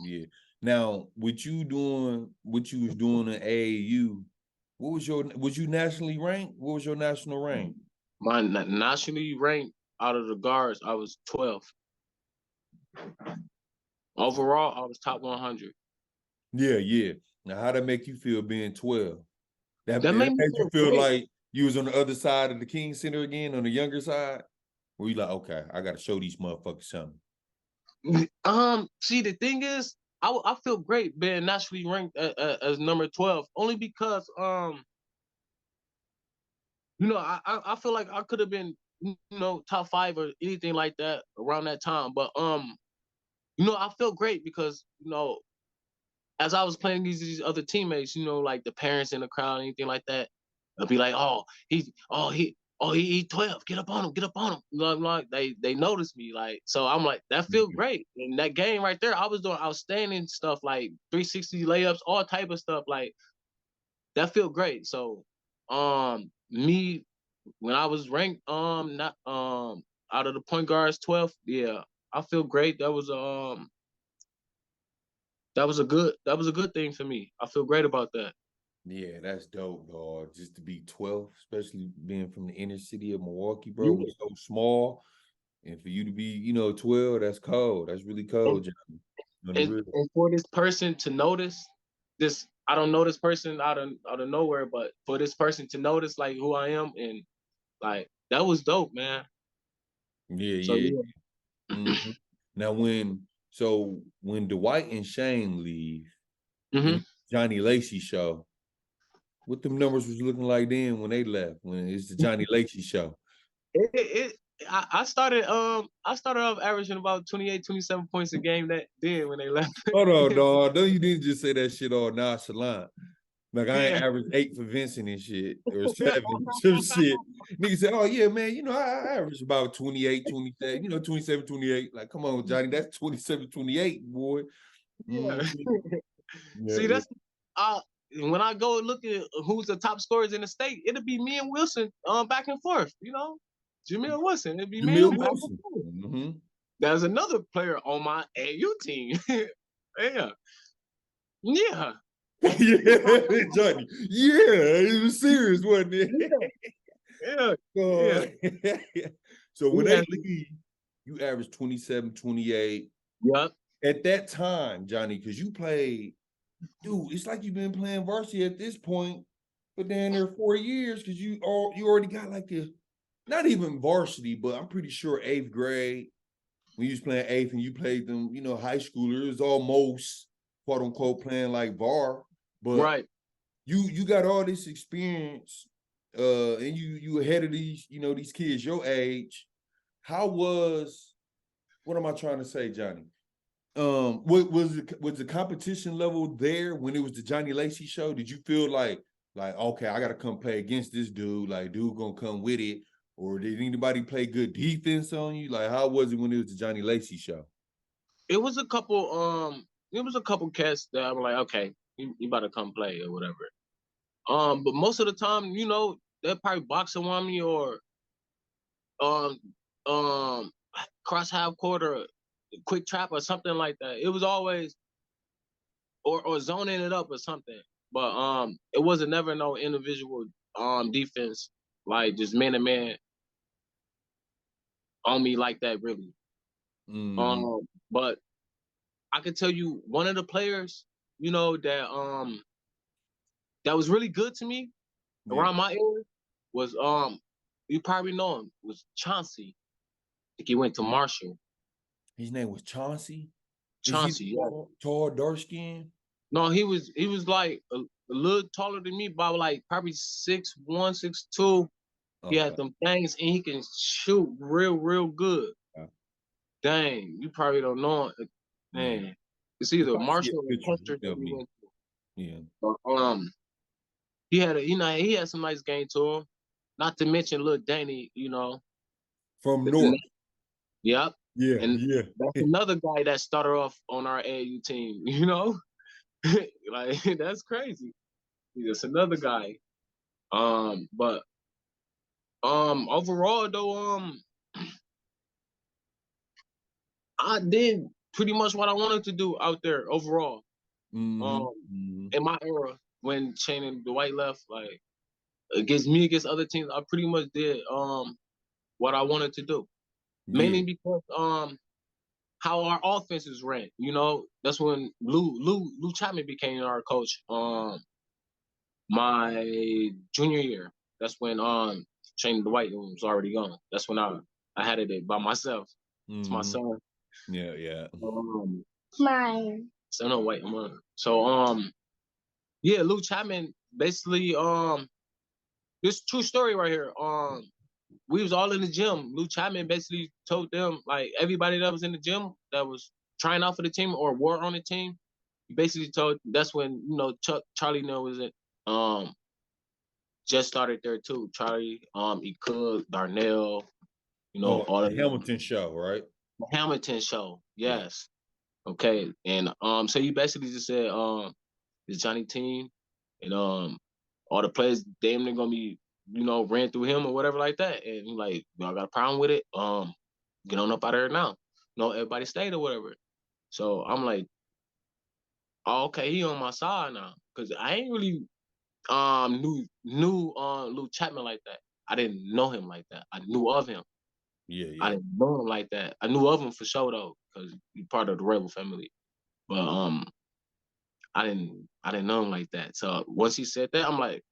Yeah. Now, what you was doing in AAU, was you nationally ranked? What was your national rank? My nationally ranked out of the guards, I was 12th. Overall, I was top 100. Yeah. Now, how that make you feel being 12? That That made me made you feel feel great. like you was on the other side of the King Center again, on the younger side? Where you like, okay, I got to show these motherfuckers something. See, the thing is, I feel great being nationally ranked as number 12, only because I feel like I could have been top 5 or anything like that around that time. But I felt great because as I was playing these other teammates, like the parents in the crowd, anything like that, they'll be like, he 12, get up on him. Like they noticed me, like, so I'm like, that feel great. And that game right there, I was doing outstanding stuff, like 360 layups, all type of stuff, like that feel great. So, me when I was ranked, not out of the point guards 12th, yeah, I feel great. That was a good thing for me. I feel great about that. Yeah, that's dope, dog. Just to be 12th, especially being from the inner city of Milwaukee, bro, Yeah. was so small. And for you to be, 12, that's cold. That's really cold, Johnny. On the real. And for this person to notice this, I don't know this person out of nowhere, but for this person to notice like who I am, and like that was dope, man. Yeah, So yeah. yeah. Mhm. Now, when Dwight and Shane leave, Mm-hmm. and Johnnie Lacy show, what them numbers was looking like then when they left? When it's the Johnnie Lacy show. I started off averaging about 28, 27 points a game that then when they left. Hold on, dog. No, you didn't just say that shit all nonchalant. Like I ain't Yeah. averaged 8 for Vincent and shit, or 7, some shit. Nigga said, oh yeah, man, I average about 28, 27, 27, 28. Like, come on, Johnny, that's 27, 28, boy. Yeah. Yeah, See, yeah. that's when I go look at who's the top scorers in the state, it'll be me and Wilson back and forth, Jamil Wilson. It'd be me Jamil and him back and Wilson. forth. Mm-hmm. There's another player on my AU team. Yeah. Yeah. Yeah, Johnny. Yeah, it was serious, wasn't it? Yeah. Yeah. So when Yeah. they leave, you average 27, 28. Yep. At that time, Johnny, because you played, dude, it's like you've been playing varsity at this point, but then there 4 years because you already got like the, not even varsity, but I'm pretty sure 8th grade when you was playing 8th and you played them, high schoolers, it was almost quote unquote playing like VAR, but Right. you got all this experience, and you ahead of these kids your age. What am I trying to say, Johnny? What was the competition level there when it was the Johnnie Lacy show? Did you feel like okay, I gotta come play against this dude, like dude gonna come with it? Or did anybody play good defense on you? Like, how was it when it was the Johnnie Lacy show? It was a couple cats that I'm like, okay, you about to come play or whatever. But most of the time, they'll probably boxing on me or um um cross half court or quick trap or something like that. It was always or zoning it up or something. But it wasn't never no individual defense, like just man to man on me like that really. Mm-hmm. But I can tell you one of the players, that was really good to me Yeah. around my area was you probably know him, was Chauncey. I think he went to Marshall. His name was Chauncey. Chauncey, Is he yeah. tall, dark skin? No, he was like a little taller than me, by like probably 6'1", 6'2". He Okay. had them things and he can shoot real good. Yeah. Dang, you probably don't know it. Man. Yeah. It's If either I see a Marshall or picture, you Custer that tell he me. went to. Yeah. But, he had some nice game to him. Not to mention little Danny, From North. Yep. Yeah, And yeah. that's another guy that started off on our AU team, Like that's crazy. That's another guy. But overall though, I did pretty much what I wanted to do out there overall. In my era when Shane and Dwight left, like against other teams, I pretty much did what I wanted to do. Yeah. Mainly because how our offenses ran. That's when Lou Chapman became our coach. My junior year. That's when Shane Dwight was already gone. That's when I had it by myself. It's my son. Yeah, yeah. Mine. So no wait, I'm on. So yeah, Lou Chapman basically this true story right here. we was all in the gym. Lou Chapman basically told them, like, everybody that was in the gym that was trying out for the team or were on the team, he basically told, that's when, you know, Charlie Nell was in, just started there too. Charlie, he could, Darnell, you know, Oh, all the of Hamilton show, right? the Hamilton show. Yeah. Yes. Okay. And so you basically just said this Johnnie team and all the players damn near gonna be, you know, ran through him or whatever like that. And he like, y'all got a problem with it? Get on up out of here now. No, everybody stayed or whatever. So I'm like, oh, okay, he on my side now. Cause I ain't really knew Lou Chapman like that. I didn't know him like that. I knew of him. Yeah, I yeah. didn't know him like that. I knew of him for sure though, because he's part of the Rebel family. But I didn't know him like that. So once he said that, I'm like,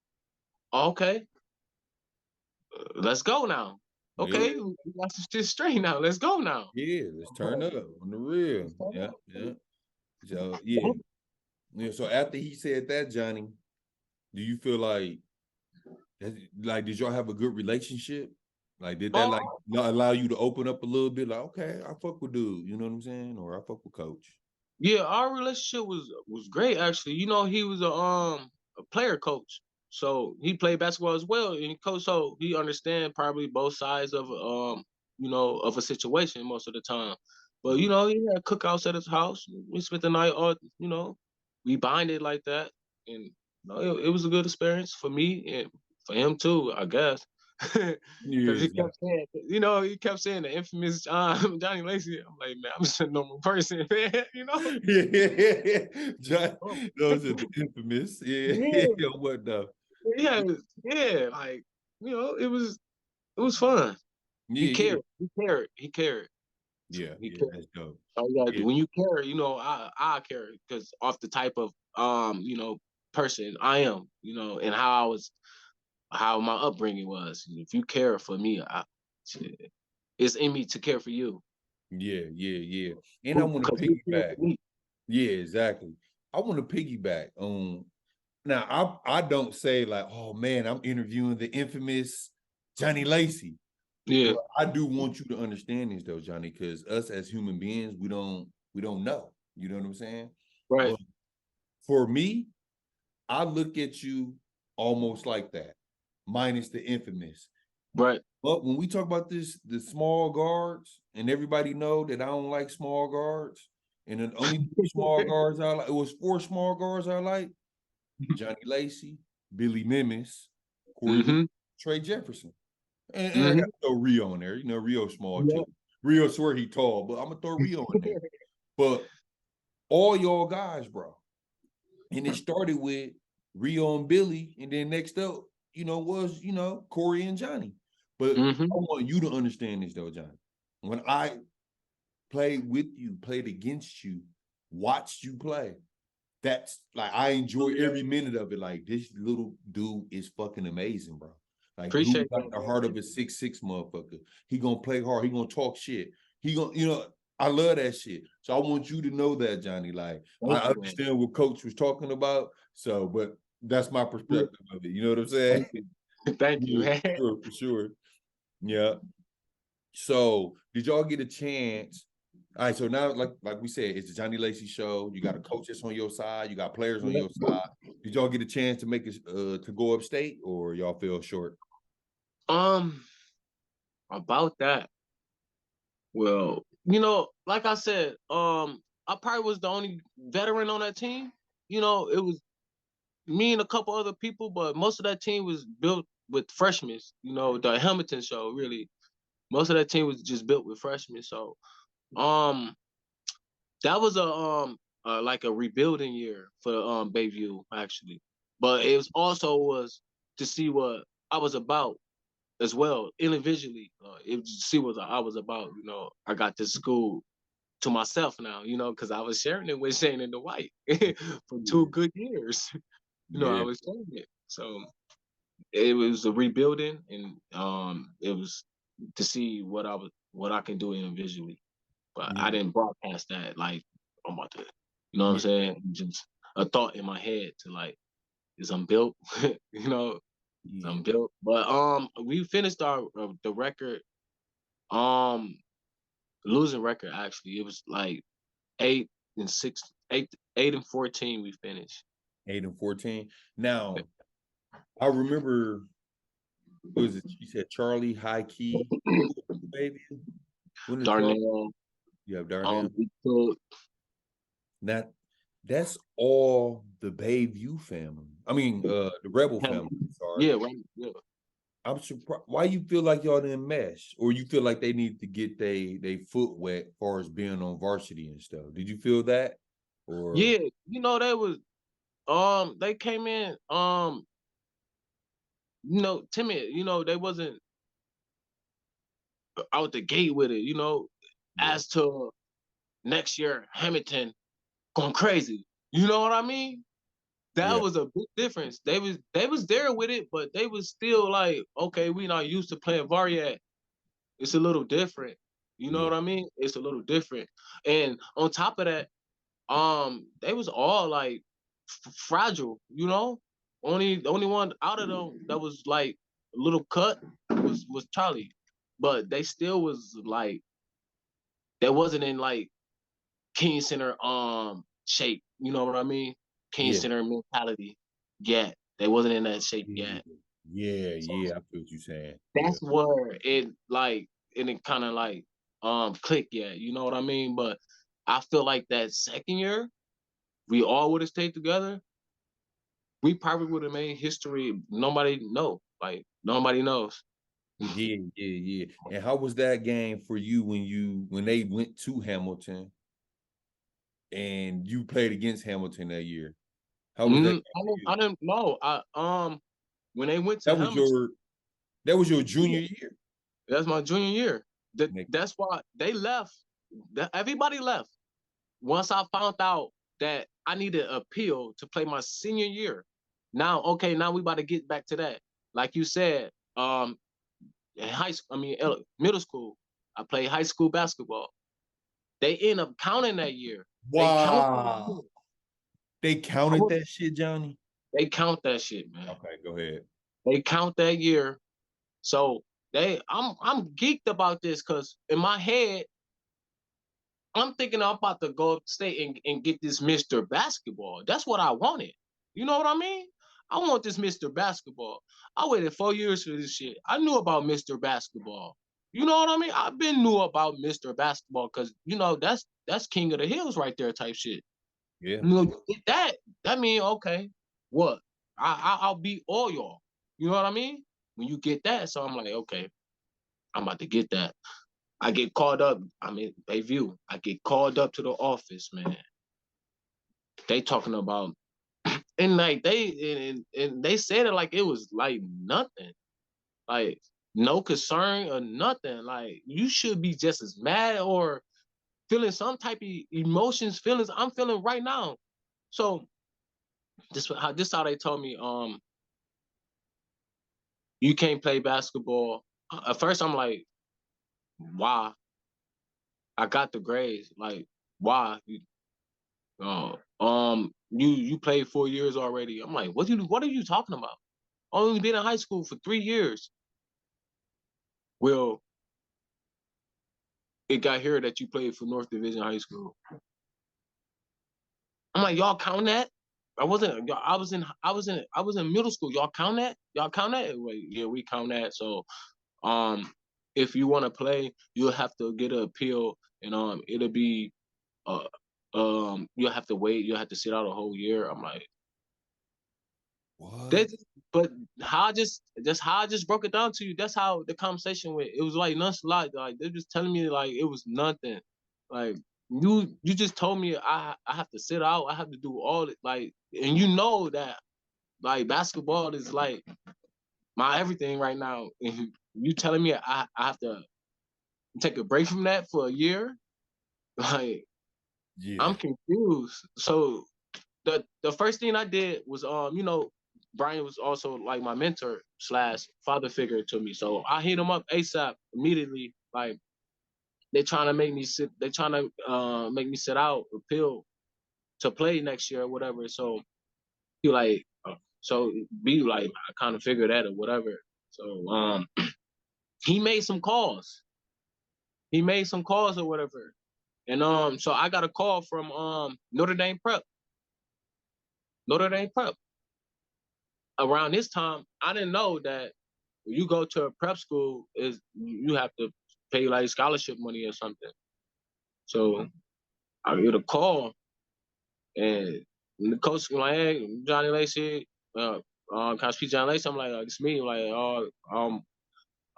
oh, okay, let's go now. Yeah. Okay, we got some shit straight now. Let's go now. Yeah, let's turn up on the real. Yeah, yeah. So yeah. Yeah. So after he said that, Johnny, do you feel like did y'all have a good relationship? Like, did that like allow you to open up a little bit? Like, okay, I fuck with dude, you know what I'm saying? Or I fuck with coach. Yeah, our relationship was great actually. You know, he was a player coach. So he played basketball as well and he coached, so he understand probably both sides of you know, of a situation most of the time. But you know, he had cookouts at his house. We spent the night all, you know, we bonded like that. And you know, it was a good experience for me and for him too, I guess. Because he Yeah, kept saying, you know, he kept saying the infamous Johnnie Lacy. I'm like, man, I'm just a normal person, man, you know? yeah. John, Oh, those are the infamous. Yeah, yeah, yeah, what the? yeah, yeah. Like, you know, it was fun. He Yeah, yeah, cared. He cared. He cared. yeah, He yeah. cared. That's dope. Oh yeah, Yeah, when you care, you know, I care because off the type of you know, person I am, you know, and how my upbringing was. If you care for me, it's in me to care for you. yeah, yeah, yeah. And I want to Because you care piggyback. for me. Yeah, exactly. I want to piggyback on now. I don't say like, oh man, I'm interviewing the infamous Johnnie Lacy. Yeah, But I do want you to understand this though, Johnny, because us as human beings, we don't know. You know what I'm saying? right, But for me, I look at you almost like that, minus the infamous. right. But when we talk about this, the small guards, and everybody know that I don't like small guards, and the only small guards I like, it was 4 small guards I like: Johnnie Lacy, Billy Mimis, Corey Lee, Mm-hmm. Trey Jefferson. And I got Mm-hmm. to throw Rio in there. You know, Rio's small Yeah. too. Rio swear he tall, but I'm gonna throw Rio in there. But all y'all guys, bro. And it started with Rio and Billy, and then next up, you know, was Corey and Johnny. But Mm-hmm. I want you to understand this though, Johnny. When I played with you, played against you, watched you play, that's like I enjoy every minute of it. Like, this little dude is fucking amazing, bro. Like, dude Appreciate got that, the man. heart of a 6'6" motherfucker. He gonna play hard. He gonna talk shit. He gonna, I love that shit. So I want you to know that, Johnny. Like, I Thank you, man. understand what Coach was talking about. So, but that's my Yeah, perspective of it. You know what I'm saying? thank you. Thank you, Yeah, man. for sure, for sure. Yeah. So, did y'all get a chance? All right, so now, like we said, it's the Johnnie Lacy show. You got a coach that's on your side. You got players on your side. Did y'all get a chance to make it to go upstate, or y'all feel short? Um, about that. Well, you know, like I said, I probably was the only veteran on that team. You know, it was me and a couple other people, but most of that team was built with freshmen. You know, the Hamilton show, really. Most of that team was just built with freshmen. So, um, that was a like a rebuilding year for Bayview actually, but it was also was to see what I was about as well individually. It was to see what I was about. You know, I got this school to myself now. You know, because I was sharing it with Shane and Dwight for Yeah, 2 good years. You know, I yeah, was sharing it. So it was a rebuilding, and it was to see what I can do individually. But I yeah, didn't broadcast that like I'm about to, you know what I'm yeah. saying? Just a thought in my head to like, is I'm built, you know? Yeah. I'm built. But we finished our the record. Losing record actually. It was like 8-6, 8-14. We finished. 8-14. Now, I remember, what was it? You said Charlie High Key, baby. When the Charlie, Darnell, you have Darnell. we took Now, that's all the Bayview family. I mean, the Rebel him. family. Sorry. Yeah, right. Yeah. I'm surprised. Why you feel like y'all didn't mesh, or you feel like they need to get they foot wet as far as being on varsity and stuff? Did you feel that, or Yeah, they was they came in timid, they wasn't out the gate with it, yeah, as to next year Hamilton going crazy. You know what I mean? That yeah, was a big difference. They was there with it, but they was still like, okay, we not used to playing Variat. It's a little different. You know yeah, what I mean? It's a little different. And on top of that, they was all like fragile, Only one out of them that was like a little cut was Charlie. But they still was like, they wasn't in like King Center shape. You know what I mean? King yeah, Center mentality yet. They wasn't in that shape yeah, yet. yeah, So yeah. I feel what you're saying. Yeah, that's where it kind of like clicked yet. You know what I mean? But I feel like that second year, we all would have stayed together. We probably would have made history. Nobody know. Like nobody knows. yeah, yeah, yeah. And how was that game for you when they went to Hamilton and you played against Hamilton that year? How was that game for you? I didn't know. When they went to That was Hamilton, your junior year. that's my junior year. Nick. That's why they left. Everybody left. Once I found out that I needed an appeal to play my senior year. Now, okay, now we about to get back to that. Like you said, in high school, middle school, I played high school basketball. They end up counting that year. They count. Wow. They counted that shit, Johnny. They count that shit, man. Okay, go ahead. They count that year. So I'm geeked about this because in my head, I'm thinking I'm about to go upstate and get this Mr. Basketball. That's what I wanted. You know what I mean? I want this Mr. Basketball. I waited 4 years for this shit. I knew about Mr. Basketball. You know what I mean? I've been knew about Mr. Basketball because that's King of the Hills right there type shit. Yeah. You get that mean okay, what? I'll beat all y'all. You know what I mean? When you get that, so I'm like, okay, I'm about to get that. I get called up. Bayview. I get called up to the office, man. They talking about and like and they said it like it was like nothing, like no concern or nothing. Like you should be just as mad or feeling some type of emotions, feelings I'm feeling right now. So this how they told me, you can't play basketball. At first I'm like, why? I got the grades. Like, why? You played 4 years already. I'm like, what are you talking about? Only been in high school for 3 years. Well, it got here that you played for North Division High School. I'm like, y'all count that? I wasn't. I was in middle school. Y'all count that? Y'all count that? Wait, yeah, we count that. So, um, if you want to play, you'll have to get an appeal, and it'll be, uh, you'll have to wait. You'll have to sit out a whole year. I'm like, What? that, but how I just broke it down to you. That's how the conversation went. It was like nonchalant. Like they're just telling me like it was nothing. Like you just told me I have to sit out. I have to do all it. Like, and you know that like basketball is like my everything right now. And you telling me I have to take a break from that for a year. Like Yeah. I'm confused. So the first thing I did was Brian was also like my mentor slash father figure to me. So I hit him up ASAP immediately. Like they trying to make me sit. They trying to make me sit out, appeal to play next year or whatever. So he like, So be like, I kind of figured that or whatever. So he made some calls. He made some calls or whatever. And so I got a call from Notre Dame Prep. Notre Dame Prep. Around this time, I didn't know that when you go to a prep school, is you have to pay like scholarship money or something. So I get a call, and the coach was like, "Hey, Johnnie Lacy, can I speak to Johnnie Lacy?" I'm like, "It's me." Like,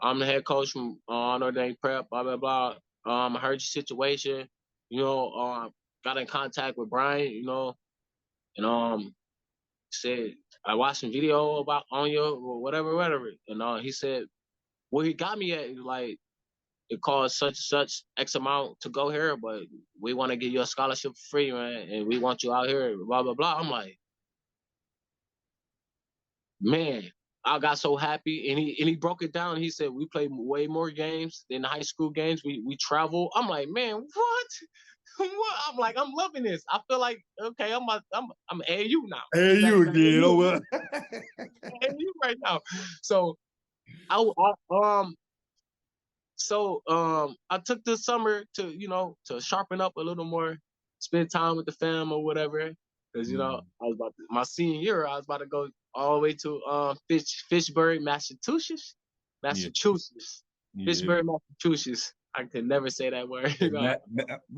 I'm the head coach from Notre Dame Prep. Blah blah blah. I heard your situation. You know, got in contact with Brian. You know, and said I watched some video about on you or whatever. And he said, where he got me at, like, it costs such and such X amount to go here, but we want to give you a scholarship for free, man, and we want you out here, blah blah blah. I'm like, man, I got so happy, and he broke it down. He said we play way more games than the high school games. We travel. I'm like, man, what? What? I'm like, I'm loving this. I feel like, okay, I'm AU now. Hey, you again? Oh well. AU right now. So I took this summer to, you know, to sharpen up a little more, spend time with the fam or whatever. Because, you know, I was about to, my senior year, I was about to go all the way to Fitchburg, Massachusetts. Massachusetts. Yeah. Fitchburg, Massachusetts. I could never say that word. No,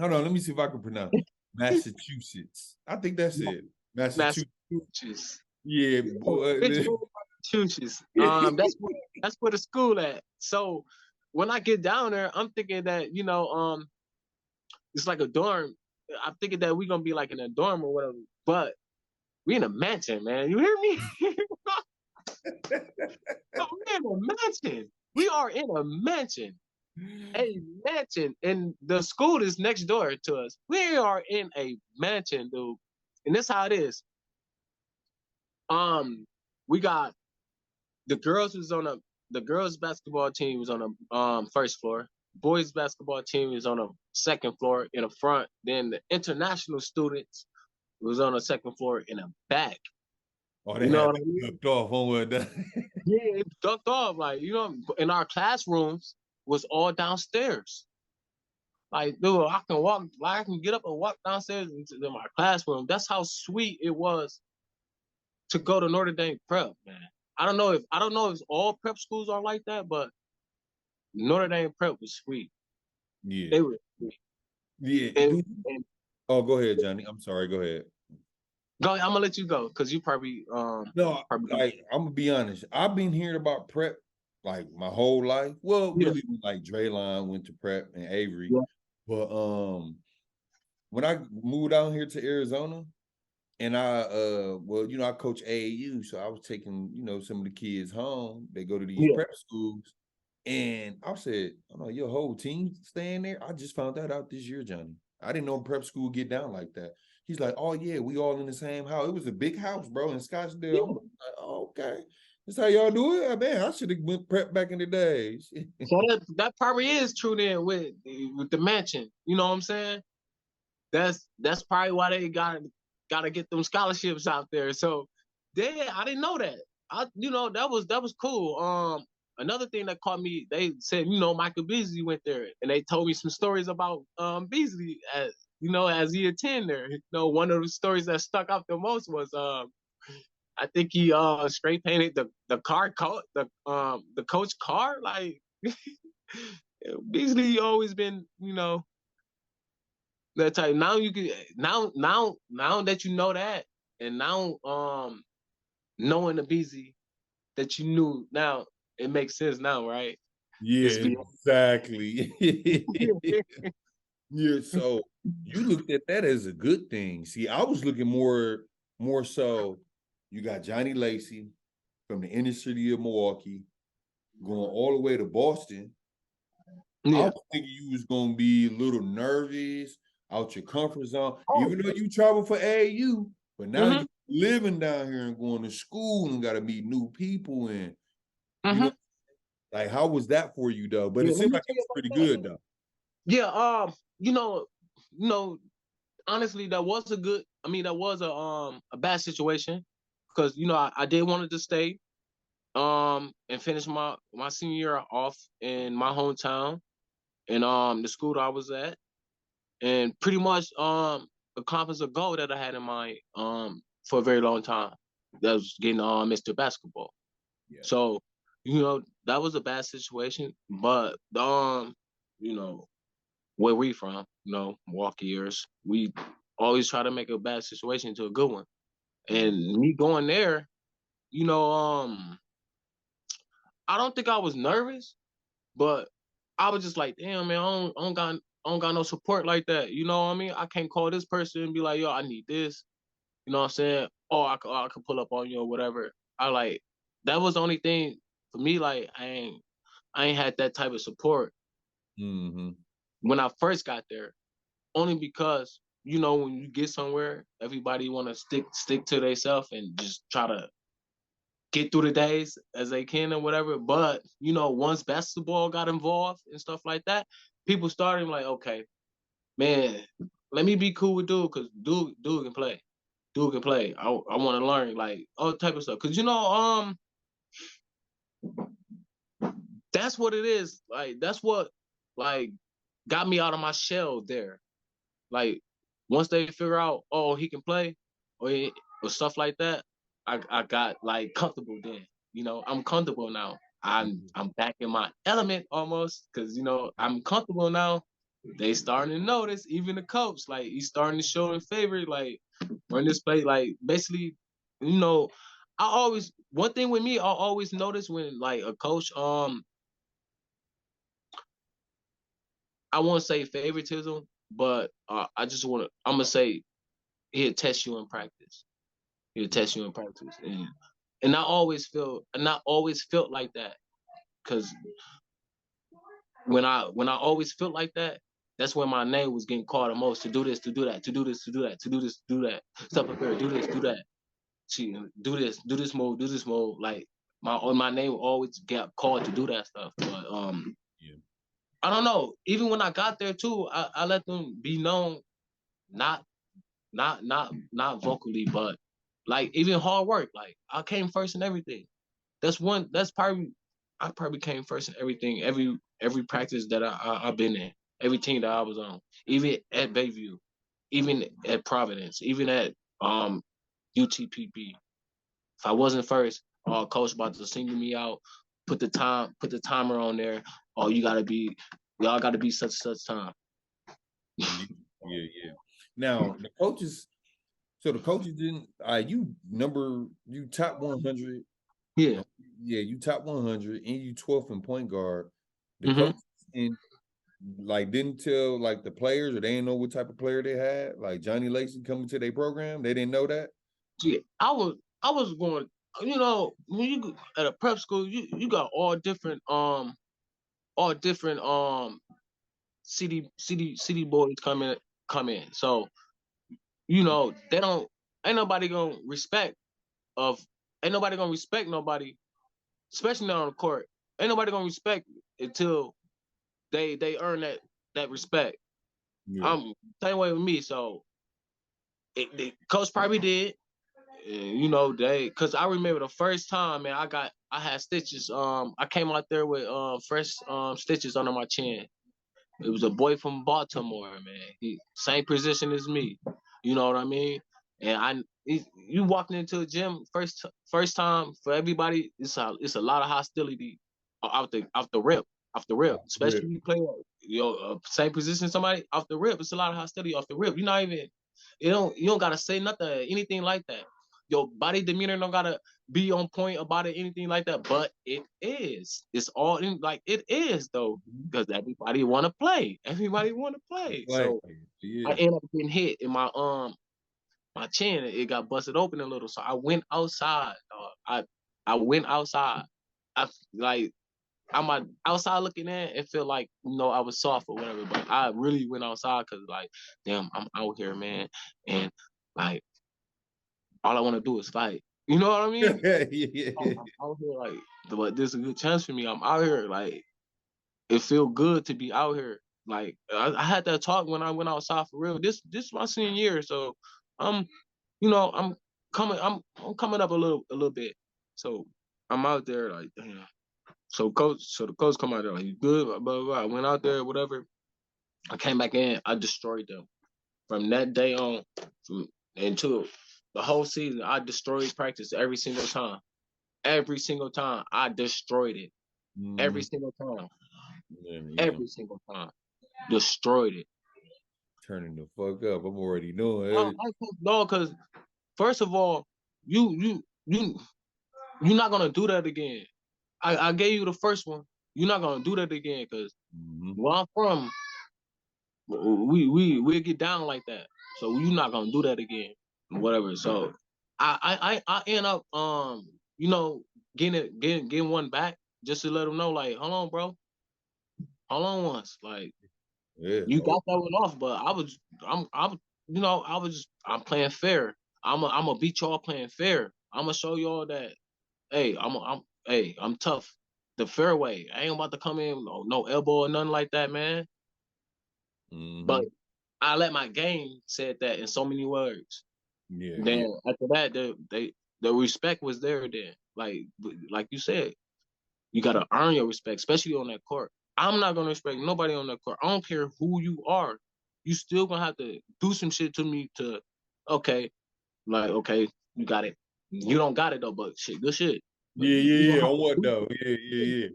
let me see if I can pronounce it. Massachusetts. I think that's it. Massachusetts. Yeah, boy. Massachusetts. That's where the school at. So when I get down there, I'm thinking that, you know, it's like a dorm. I'm thinking that we're gonna be like in a dorm or whatever, but we in a mansion, man. You hear me? Oh, we're in a mansion. We are in a mansion. A mansion. And the school is next door to us. We are in a mansion, dude. And this how it is. We got the girls basketball team was on the first floor. Boys basketball team is on the second floor in the front. Then the international students was on the second floor in the back. Oh, they had ducked off on what? Yeah, it ducked off. Like, you know, in our classrooms was all downstairs. Like, dude, I can get up and walk downstairs into my classroom. That's how sweet it was to go to Notre Dame Prep, man. I don't know if all prep schools are like that, but Notre Dame Prep was sweet. Yeah, they were sweet. Yeah. Oh, go ahead, Johnnie. I'm sorry. Go ahead. Go. I'm gonna let you go because you probably no. Like, I'm gonna be honest. I've been hearing about prep like my whole life. Well, really, like Draylon went to prep and Avery, but when I moved out here to Arizona. And I coach AAU, so I was taking, you know, some of the kids home. They go to these prep schools. And I said, oh, no, your whole team staying there? I just found that out this year, Johnnie. I didn't know prep school get down like that. He's like, oh, yeah, we all in the same house. It was a big house, bro, in Scottsdale. I'm like, oh, okay. That's how y'all do it? Man, I should have went prep back in the days. So that probably is true then with the mansion. You know what I'm saying? That's probably why they got to get them scholarships out there. So, I didn't know that. That was cool. Another thing that caught me, they said, you know, Michael Beasley went there, and they told me some stories about Beasley as he attended there. You know, one of the stories that stuck out the most was I think he spray painted the coach car. Like, Beasley always been, you know, that type. Now you can now that you know that, and now knowing the Beasley that you knew, now it makes sense now, right? Yeah, exactly. Yeah, so you looked at that as a good thing. See, I was looking more so, you got Johnnie Lacy from the inner city of Milwaukee going all the way to Boston. I was thinking you was gonna be a little nervous, out your comfort zone, even though you travel for AAU, but now you living down here and going to school and got to meet new people, and you know, like, how was that for you though? But it seemed like it was pretty good though. Yeah, you know, honestly, that was a bad situation because you know I did wanted to stay and finish my senior year off in my hometown and the school that I was at, and pretty much accomplish a goal that I had in mind for a very long time. That was getting Mr. Basketball. Yeah. So, you know, that was a bad situation, but you know, where we from, you know, Milwaukeeers, we always try to make a bad situation to a good one. And me going there, you know, I don't think I was nervous, but I was just like, damn man, I don't got no support like that. You know what I mean? I can't call this person and be like, yo, I need this. You know what I'm saying? Or I could pull up on you or whatever. I like that was the only thing for me. Like I ain't had that type of support when I first got there. Only because you know when you get somewhere, everybody want to stick to themselves and just try to get through the days as they can or whatever. But you know, once basketball got involved and stuff like that, people started like, okay, man, let me be cool with dude because dude can play. Dude can play. I want to learn like all type of stuff. Cause you know, that's what it is. Like that's what like got me out of my shell there. Like once they figure out, oh, he can play or stuff like that, I got like comfortable then. You know, I'm comfortable now. I'm back in my element almost because you know I'm comfortable now. They starting to notice, even the coach, like he's starting to show in favor, like run this play, like basically, you know, I always one thing with me, I always notice when like a coach, I won't say favoritism, but I just want to, I'm gonna say he'll test you in practice. He'll test you in practice, and I always felt like that because when I always felt like that, that's when my name was getting called the most to do this, to do that, to do this, to do that, to do this, to do that. Step up here, do this, do that. See, do this move, do this move. Like my name always get called to do that stuff. But Yeah. I don't know. Even when I got there too, I let them be known, not not vocally, but like even hard work. Like I came first in everything. That's probably I probably came first in everything, every practice that I've been in, every team that I was on, even at Bayview, even at Providence, even at UTPB. If I wasn't first, coach about to single me out, put the timer on there. Oh, y'all gotta be such time. Yeah, yeah. Now the coaches didn't. You top 100. Yeah. Yeah, you top 100, and you 12th in point guard. The Mm-hmm. coaches and like didn't tell like the players, or they didn't know what type of player they had. Like Johnnie Lacy coming to their program, they didn't know that. Yeah, I was going. You know, when you at a prep school, you got all different city boys come in. So you know they don't ain't nobody gonna respect of ain't nobody gonna respect nobody, especially not on the court. Ain't nobody gonna respect until they earn that respect. Yeah. I'm same way with me. So the coach probably did. And, you know, cause I remember the first time, man, I had stitches. I came out there with fresh stitches under my chin. It was a boy from Baltimore, man. He same position as me. You know what I mean? And you walked into the gym first time for everybody. It's a lot of hostility out the rip, especially when you play same position as somebody off the rip. It's a lot of hostility off the rip. You're not even you don't gotta say nothing, anything like that. Your body demeanor don't gotta be on point about it, anything like that. But it is. It's all in like it is though, because everybody want to play. Everybody want to play. So I ended up getting hit in my chin. It got busted open a little. So I went outside. I went outside. I'm outside looking in and feel like I was soft or whatever. But I really went outside because like, damn, I'm out here, man, and like all I want to do is fight. You know what I mean? Yeah. I'm out here like, but this is a good chance for me. I'm out here like, it feel good to be out here. Like I had that talk when I went outside for real. This is my senior year, so I'm I'm coming up a little bit. So I'm out there like, damn. So the coach come out there like, you good? Blah, blah, blah. I went out there, whatever. I came back in. I destroyed them. From that day on, until the whole season, I destroyed practice every single time. Every single time, I destroyed it. Every single time. Every single time. Destroyed it. Turning the fuck up. I'm already knowing. No, because first of all, you're not gonna do that again. I gave you the first one. You're not gonna do that again because where I'm from, we get down like that. So you're not gonna do that again. Whatever. So I end up you know getting one back just to let them know like, hold on, bro. Hold on once. Like you got that one off, but I'm playing fair. I'm beat y'all playing fair. I'm gonna show y'all that hey, I'm tough. The fair way. I ain't about to come in no elbow or nothing like that, man. But I let my game said that in so many words. Then after that, the respect was there. Then, like you said, you gotta earn your respect, especially on that court. I'm not gonna respect nobody on that court. I don't care who you are. You still gonna have to do some shit to me to, okay, you got it. You don't got it though, but shit, good shit. But I want though. Yeah.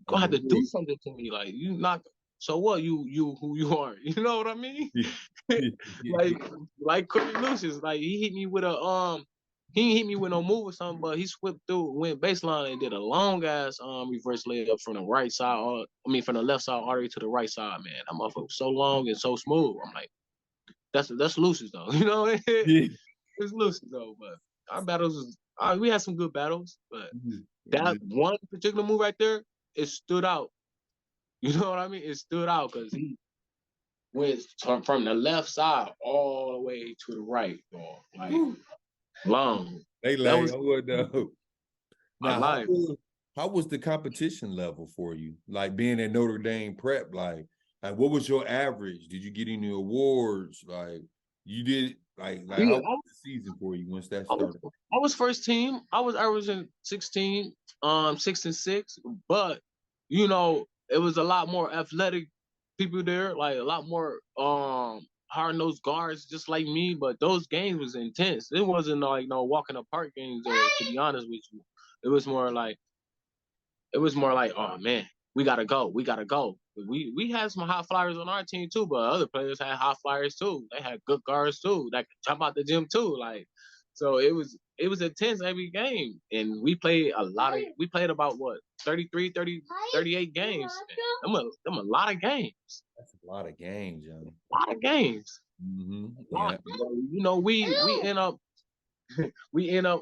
Gonna have to do something to me. Like you not. So what? You who you are? You know what I mean? like Corey Lucius, like he hit me with a he didn't hit me with no move or something, but he swept through, went baseline and did a long ass reverse layup from the right side. From the left side all the way to the right side. Man, that motherfucker was so long and so smooth. I'm like, that's Lucius though. You know, it's Lucius though. But our battles was we had some good battles, but that one particular move right there, it stood out. You know what I mean? It stood out because he went from the left side all the way to the right, dog. Like long. They that like, was now, how was the competition level for you? Like being at Notre Dame prep, like what was your average? Did you get any awards? Like you did, like how was the season for you once that started? I was first team. I was averaging 16, 6 and 6, but you know, it was a lot more athletic people there, like a lot more hard-nosed guards just like me, but those games was intense. It wasn't like no walk in the park games there, to be honest with you. It was more like, oh man, we gotta go. We had some high flyers on our team too, but other players had high flyers too. They had good guards too that could jump out the gym too. Like, so it was intense every game. And we played about what, 33, 30, 38 games. Them a lot of games. That's a lot of games, Johnny. A lot of games. Yeah. You know, we end up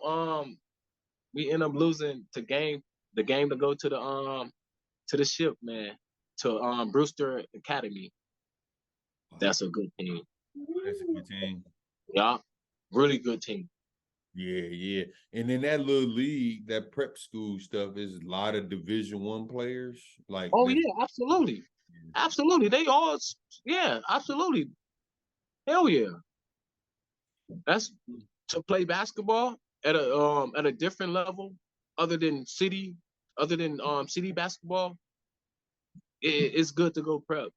losing the game to go to the ship, man, to Brewster Academy. That's a good team. That's a good team. Yeah, really good team. Yeah. And in that little league, that prep school stuff is a lot of Division I players. Like, oh yeah, absolutely. They all, yeah, absolutely. Hell yeah. That's to play basketball at a different level, other than city basketball. It's good to go prep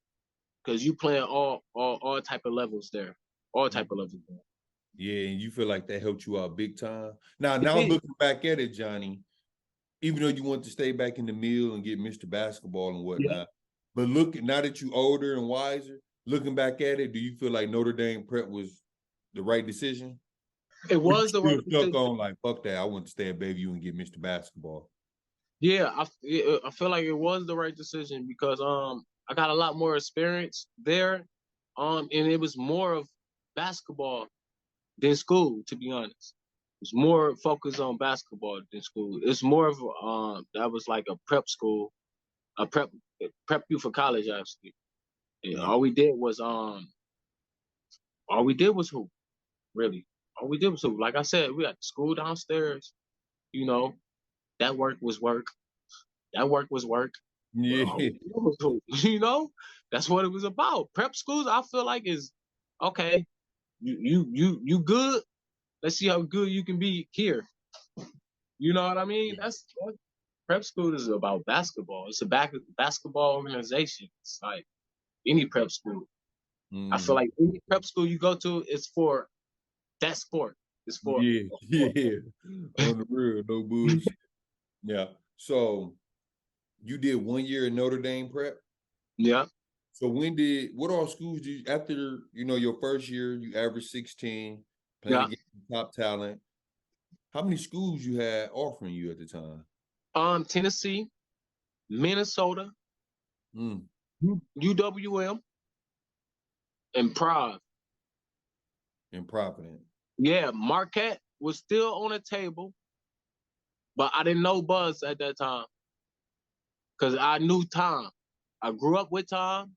because you playing all type of levels there, all type of levels there. Yeah, and you feel like that helped you out big time. Now looking back at it, Johnny, even though you want to stay back in the mill and get Mr. Basketball and whatnot, but now that you older and wiser, looking back at it, do you feel like Notre Dame prep was the right decision? It was the right decision. Stuck on like, fuck that, I want to stay at Bayview and get Mr. Basketball. Yeah, I feel like it was the right decision because I got a lot more experience there, and it was more of basketball than school, to be honest. It's more focused on basketball than school. It's more of that was like a prep school, a prep you for college actually. Yeah. All we did was hoop, really. All we did was hoop. Like I said, we had school downstairs. You know, that work was work. That work was work. Yeah. You know, that's what it was about. Prep schools, I feel like, is okay. You good. let's see how good you can be here. You know what I mean? That's what prep school is about. Basketball. It's a basketball organization. It's like any prep school. I feel like any prep school you go to is for that sport. It's for Yeah. On the real, no bullshit. Yeah. So you did 1 year in Notre Dame prep? Yeah. So what all schools did you, after, your first year, you averaged 16, playing Yeah. against top talent. How many schools you had offering you at the time? Tennessee, Minnesota, Mm. UWM, and Prague. In Providence. Yeah, Marquette was still on the table, but I didn't know Buzz at that time because I knew Tom. I grew up with Tom,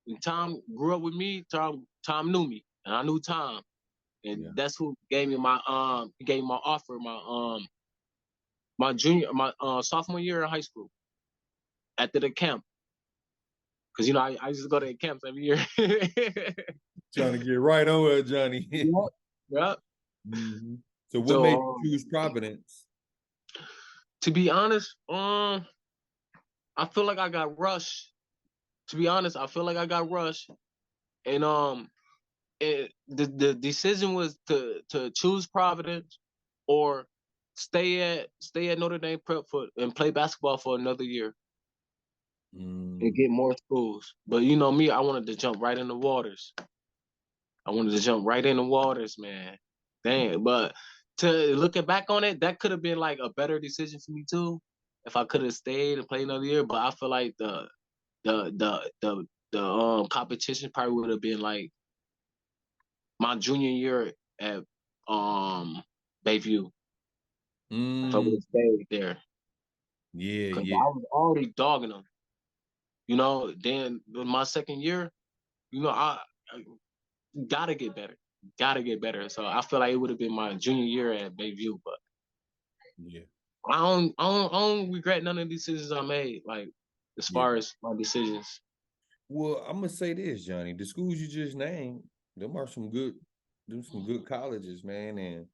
and Tom grew up with me. Tom knew me, and I knew Tom, and that's who gave me my offer my sophomore year in high school after the camp. Because I used to go to the camps every year. Trying to get right on it, Johnny. Yep. Mm-hmm. So what made you choose Providence? To be honest, I feel like I got rushed. To be honest, I feel like I got rushed, and the decision was to choose Providence or stay at Notre Dame Prep and play basketball for another year and get more schools. But you know me, I wanted to jump right in the waters. Man. Dang, but to looking back on it, that could have been like a better decision for me too, if I could have stayed and played another year. But I feel like the competition probably would have been like my junior year at Bayview. If I would have stayed there, because I was already dogging them. Then in my second year, I gotta get better. So I feel like it would have been my junior year at Bayview, but I don't regret none of the decisions I made. Like as far as my decisions. Well, I'm gonna say this, Johnny. The schools you just named, them are some good colleges, man. And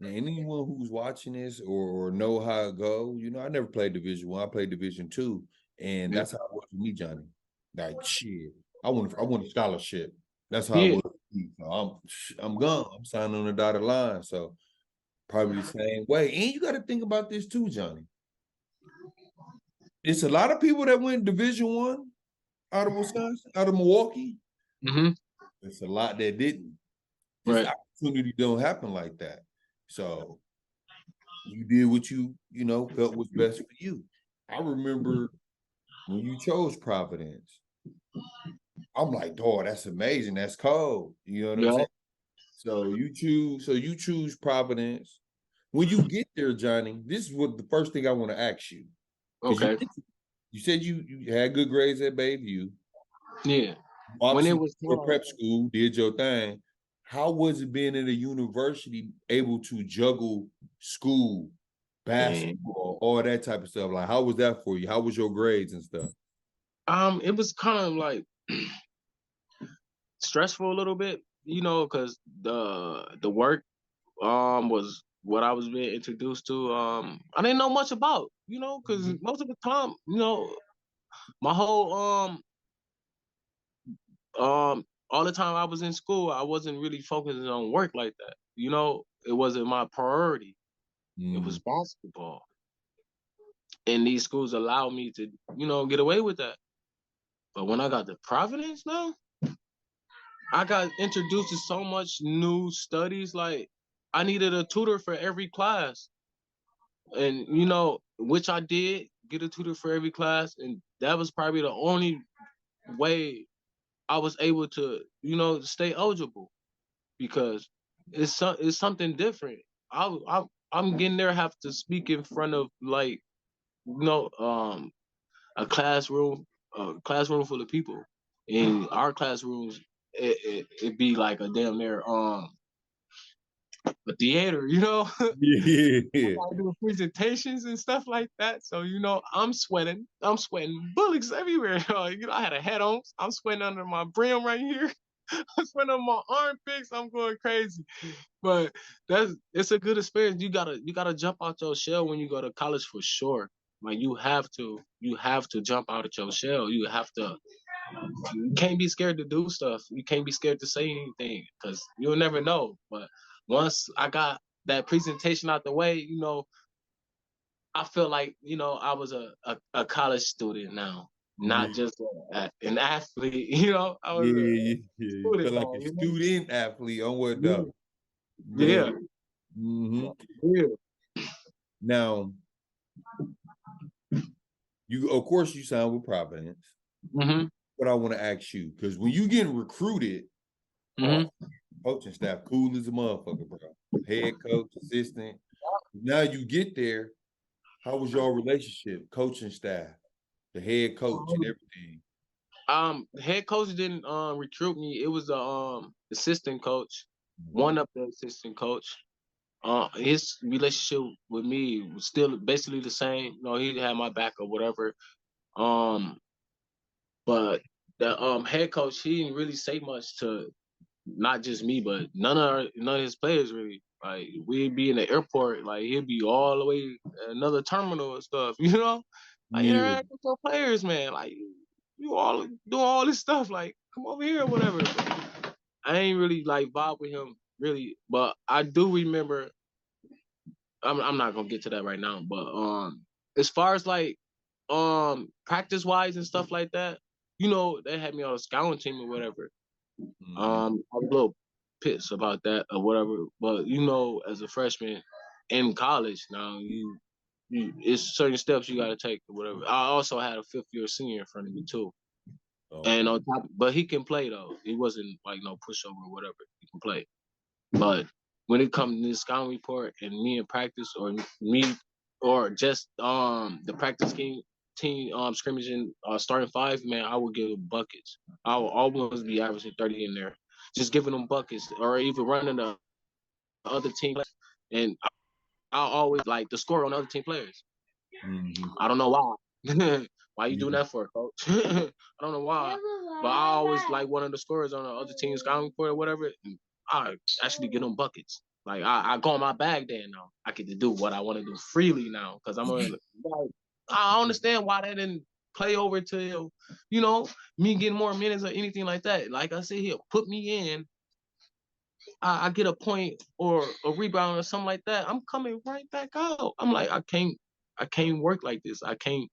anyone who's watching this or know how it go, I never played Division I. I played Division II, and that's how it was for me, Johnny. Like shit, I want a scholarship. That's how it was for me. So I'm gone. I'm signing on the dotted line. So probably the same way. And you got to think about this too, Johnny. It's a lot of people that went Division I out of Wisconsin, out of Milwaukee. Mm-hmm. It's a lot that didn't. This opportunity don't happen like that. So you did what you felt was best for you. I remember when you chose Providence. I'm like, dog, that's amazing. That's cold. You know what I'm saying? So you choose Providence. When you get there, Johnny, this is what the first thing I want to ask you. Okay. You said you had good grades at Bayview. Yeah. When it was prep school, did your thing. How was it being in a university able to juggle school, basketball, all that type of stuff? Like, how was that for you? How was your grades and stuff? It was kind of like stressful a little bit, because the work was what I was being introduced to. I didn't know much about, because most of the time, my whole all the time I was in school, I wasn't really focusing on work like that. It wasn't my priority. It was basketball. And these schools allowed me to, get away with that. But when I got to Providence now, I got introduced to so much new studies. Like I needed a tutor for every class. And, which I did get a tutor for every class. And that was probably the only way I was able to, stay eligible, because it's something different. I'm getting there, have to speak in front of like, a classroom full of people. In our classrooms, it be like a damn near a theater, Yeah. I gotta do presentations and stuff like that. So I'm sweating bullets everywhere. I had a hat on. I'm sweating under my brim right here. When I'm on armpits, I'm going crazy. But it's a good experience. You gotta jump out your shell when you go to college for sure. Like you have to jump out of your shell. You can't be scared to do stuff. You can't be scared to say anything because you'll never know. But once I got that presentation out the way, I feel like, I was a college student now, Yeah, not just an athlete, I was a yeah. You feel student like now, a student athlete on what though? Yeah. Yeah. hmm Yeah. Now, you of course you signed with Providence. Mm-hmm. But I want to ask you, because when you getting recruited, Mm-hmm. coaching staff cool as a motherfucker, bro. Head coach, assistant. Now you get there, how was your relationship, coaching staff, the head coach, and everything? Head coach didn't recruit me. It was the assistant coach, Mm-hmm. one of the assistant coach. His relationship with me was still basically the same. He had my back or whatever. Um, but the head coach, he didn't really say much to not just me, but none of his players really. Like we'd be in the airport, like he'd be all the way at another terminal and stuff, Like Yeah. interact with your players, man. Like you all doing all this stuff, like come over here or whatever. But I ain't really like vibe with him really, but I do remember. I'm not gonna get to that right now, but as far as like practice wise and stuff like that, they had me on a scouting team or whatever. Mm-hmm. I was a little pissed about that or whatever, but as a freshman in college now, it's certain steps you got to take or whatever. I also had a fifth year senior in front of me too, Okay. and on top, but he can play though. He wasn't like no pushover or whatever. He can play, but when it comes to the scouting report and me in practice or me or just the practice team scrimmaging starting five, man, I would give them buckets. I will always be averaging 30 in there, just giving them buckets or even running the other team. And I always like the score on the other team players. Mm-hmm. I don't know why. Why you doing Yeah. that for, coach? I don't know why. But I always like one of the scorers on the other team's scouting report or whatever. And I actually get them buckets. Like I go in my bag there now. I get to do what I want to do freely now because like, I understand why they didn't play over till me getting more minutes or anything like that. Like I said, he'll put me in. I get a point or a rebound or something like that. I'm coming right back out. I'm like I can't work like this. I can't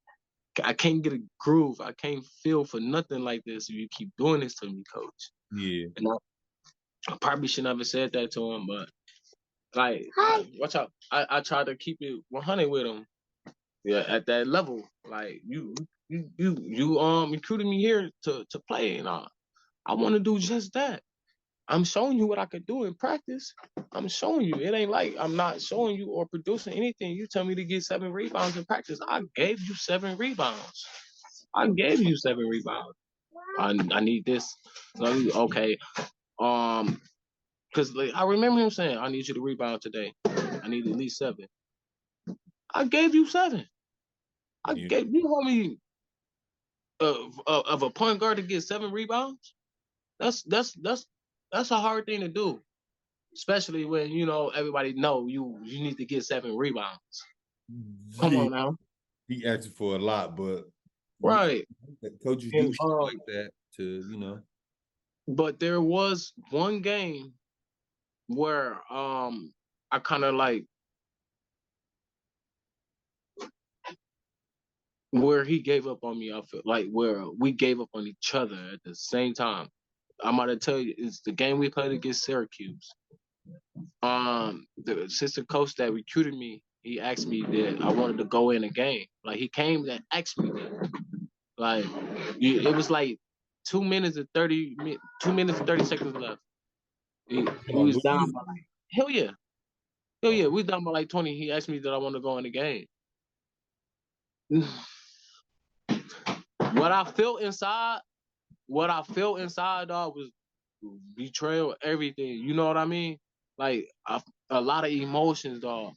get a groove. I can't feel for nothing like this if you keep doing this to me, coach. Yeah. And I probably should never said that to him, but like, watch out. I tried to keep it 100 with him. Yeah, at that level. Like you recruited me here to play, and I want to do just that. I'm showing you what I could do in practice. I'm showing you. It ain't like I'm not showing you or producing anything. You tell me to get 7 rebounds in practice. I gave you 7 rebounds. I gave you 7 rebounds. I need this. Okay. Because I remember him saying, I need you to rebound today. I need at least 7. I gave you 7. I Yeah. gave you homie of a point guard to get 7 rebounds. That's a hard thing to do, especially when everybody know you need to get 7 rebounds. Come Yeah. on now, He asked for a lot, but right? coaches do And shit like that to. but there was one game where I kind of like where he gave up on me. I feel like where we gave up on each other at the same time. I'm about to tell you, it's the game we played against Syracuse. The assistant coach that recruited me, he asked me that I wanted to go in a game. Like he came and asked me that. Like it was like 2 minutes and 30 seconds left. He Y'all was down lose? by like hell yeah. We was down by like 20. He asked me that I want to go in the game. What I felt inside, dog, was betrayal, everything. You know what I mean? Like a lot of emotions, dog.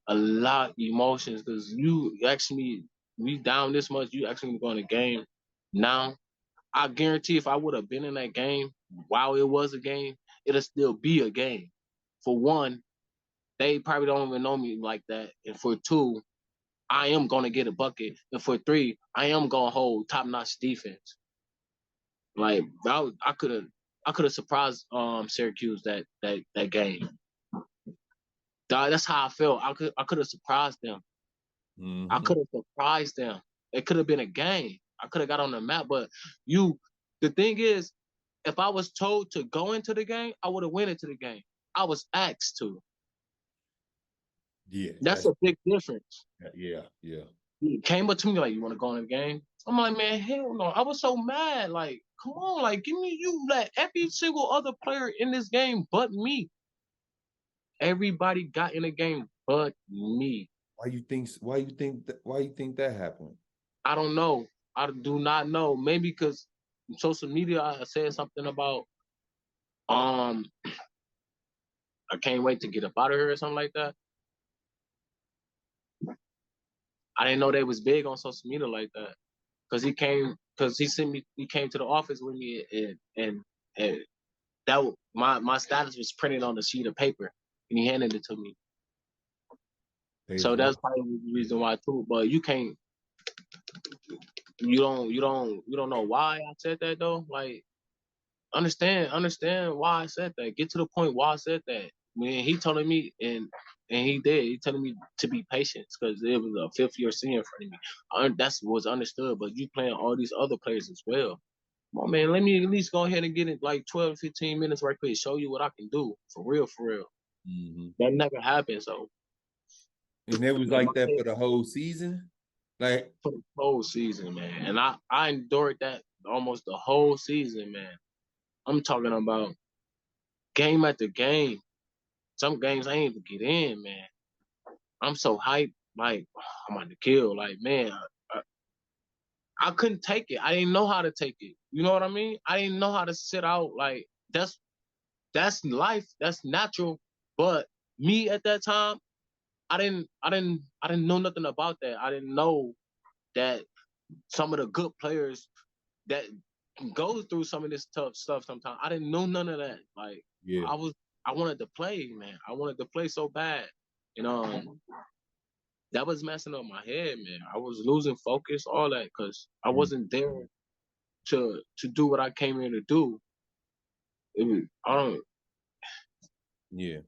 A lot of emotions because you actually we down this much. You actually going to game now. I guarantee if I would have been in that game while it was a game, it'll still be a game. For one, they probably don't even know me like that. And for two, I am going to get a bucket. And for three, I am going to hold top-notch defense. Like, I could have surprised Syracuse that game. That's how I felt. I could have surprised them. I could have surprised them. It could have been a game. I could have got on the map. But the thing is, if I was told to go into the game, I would have went into the game. I was asked to. Yeah. That's a big difference. Yeah. He came up to me like, you want to go in the game? I'm like, man, hell no. I was so mad. Like, come on, like, give me you. Like, every single other player in this game but me. Everybody got in the game but me. Why you think that happened? I don't know. I do not know. Maybe because social media, I said something about I can't wait to get up out of here or something like that. I didn't know they was big on social media like that. Cause he came to the office with me and that my status was printed on a sheet of paper and he handed it to me. So that's probably the reason why too. But you don't know why I said that though. Like understand why I said that. Get to the point why I said that. When he telling me and he did. He telling me to be patient because it was a fifth-year senior in front of me. That was understood. But you playing all these other players as well. Come on, man. Let me at least go ahead and get it like 12, 15 minutes right quick. Show you what I can do. For real, for real. Mm-hmm. That never happened. So. And it was like that for the whole season? Like for the whole season, man. And I endured that almost the whole season, man. I'm talking about game after game. Some games I ain't even get in, man. I'm so hyped, like I'm on the kill. Like, man, I couldn't take it. I didn't know how to take it. You know what I mean? I didn't know how to sit out. Like that's life. That's natural. But me at that time, I didn't know nothing about that. I didn't know that some of the good players that go through some of this tough stuff sometimes. I didn't know none of that. Like I wanted to play, man. I wanted to play so bad. You know, that was messing up my head, man. I was losing focus, all that, because I wasn't there to do what I came here to do. I don't. Yeah,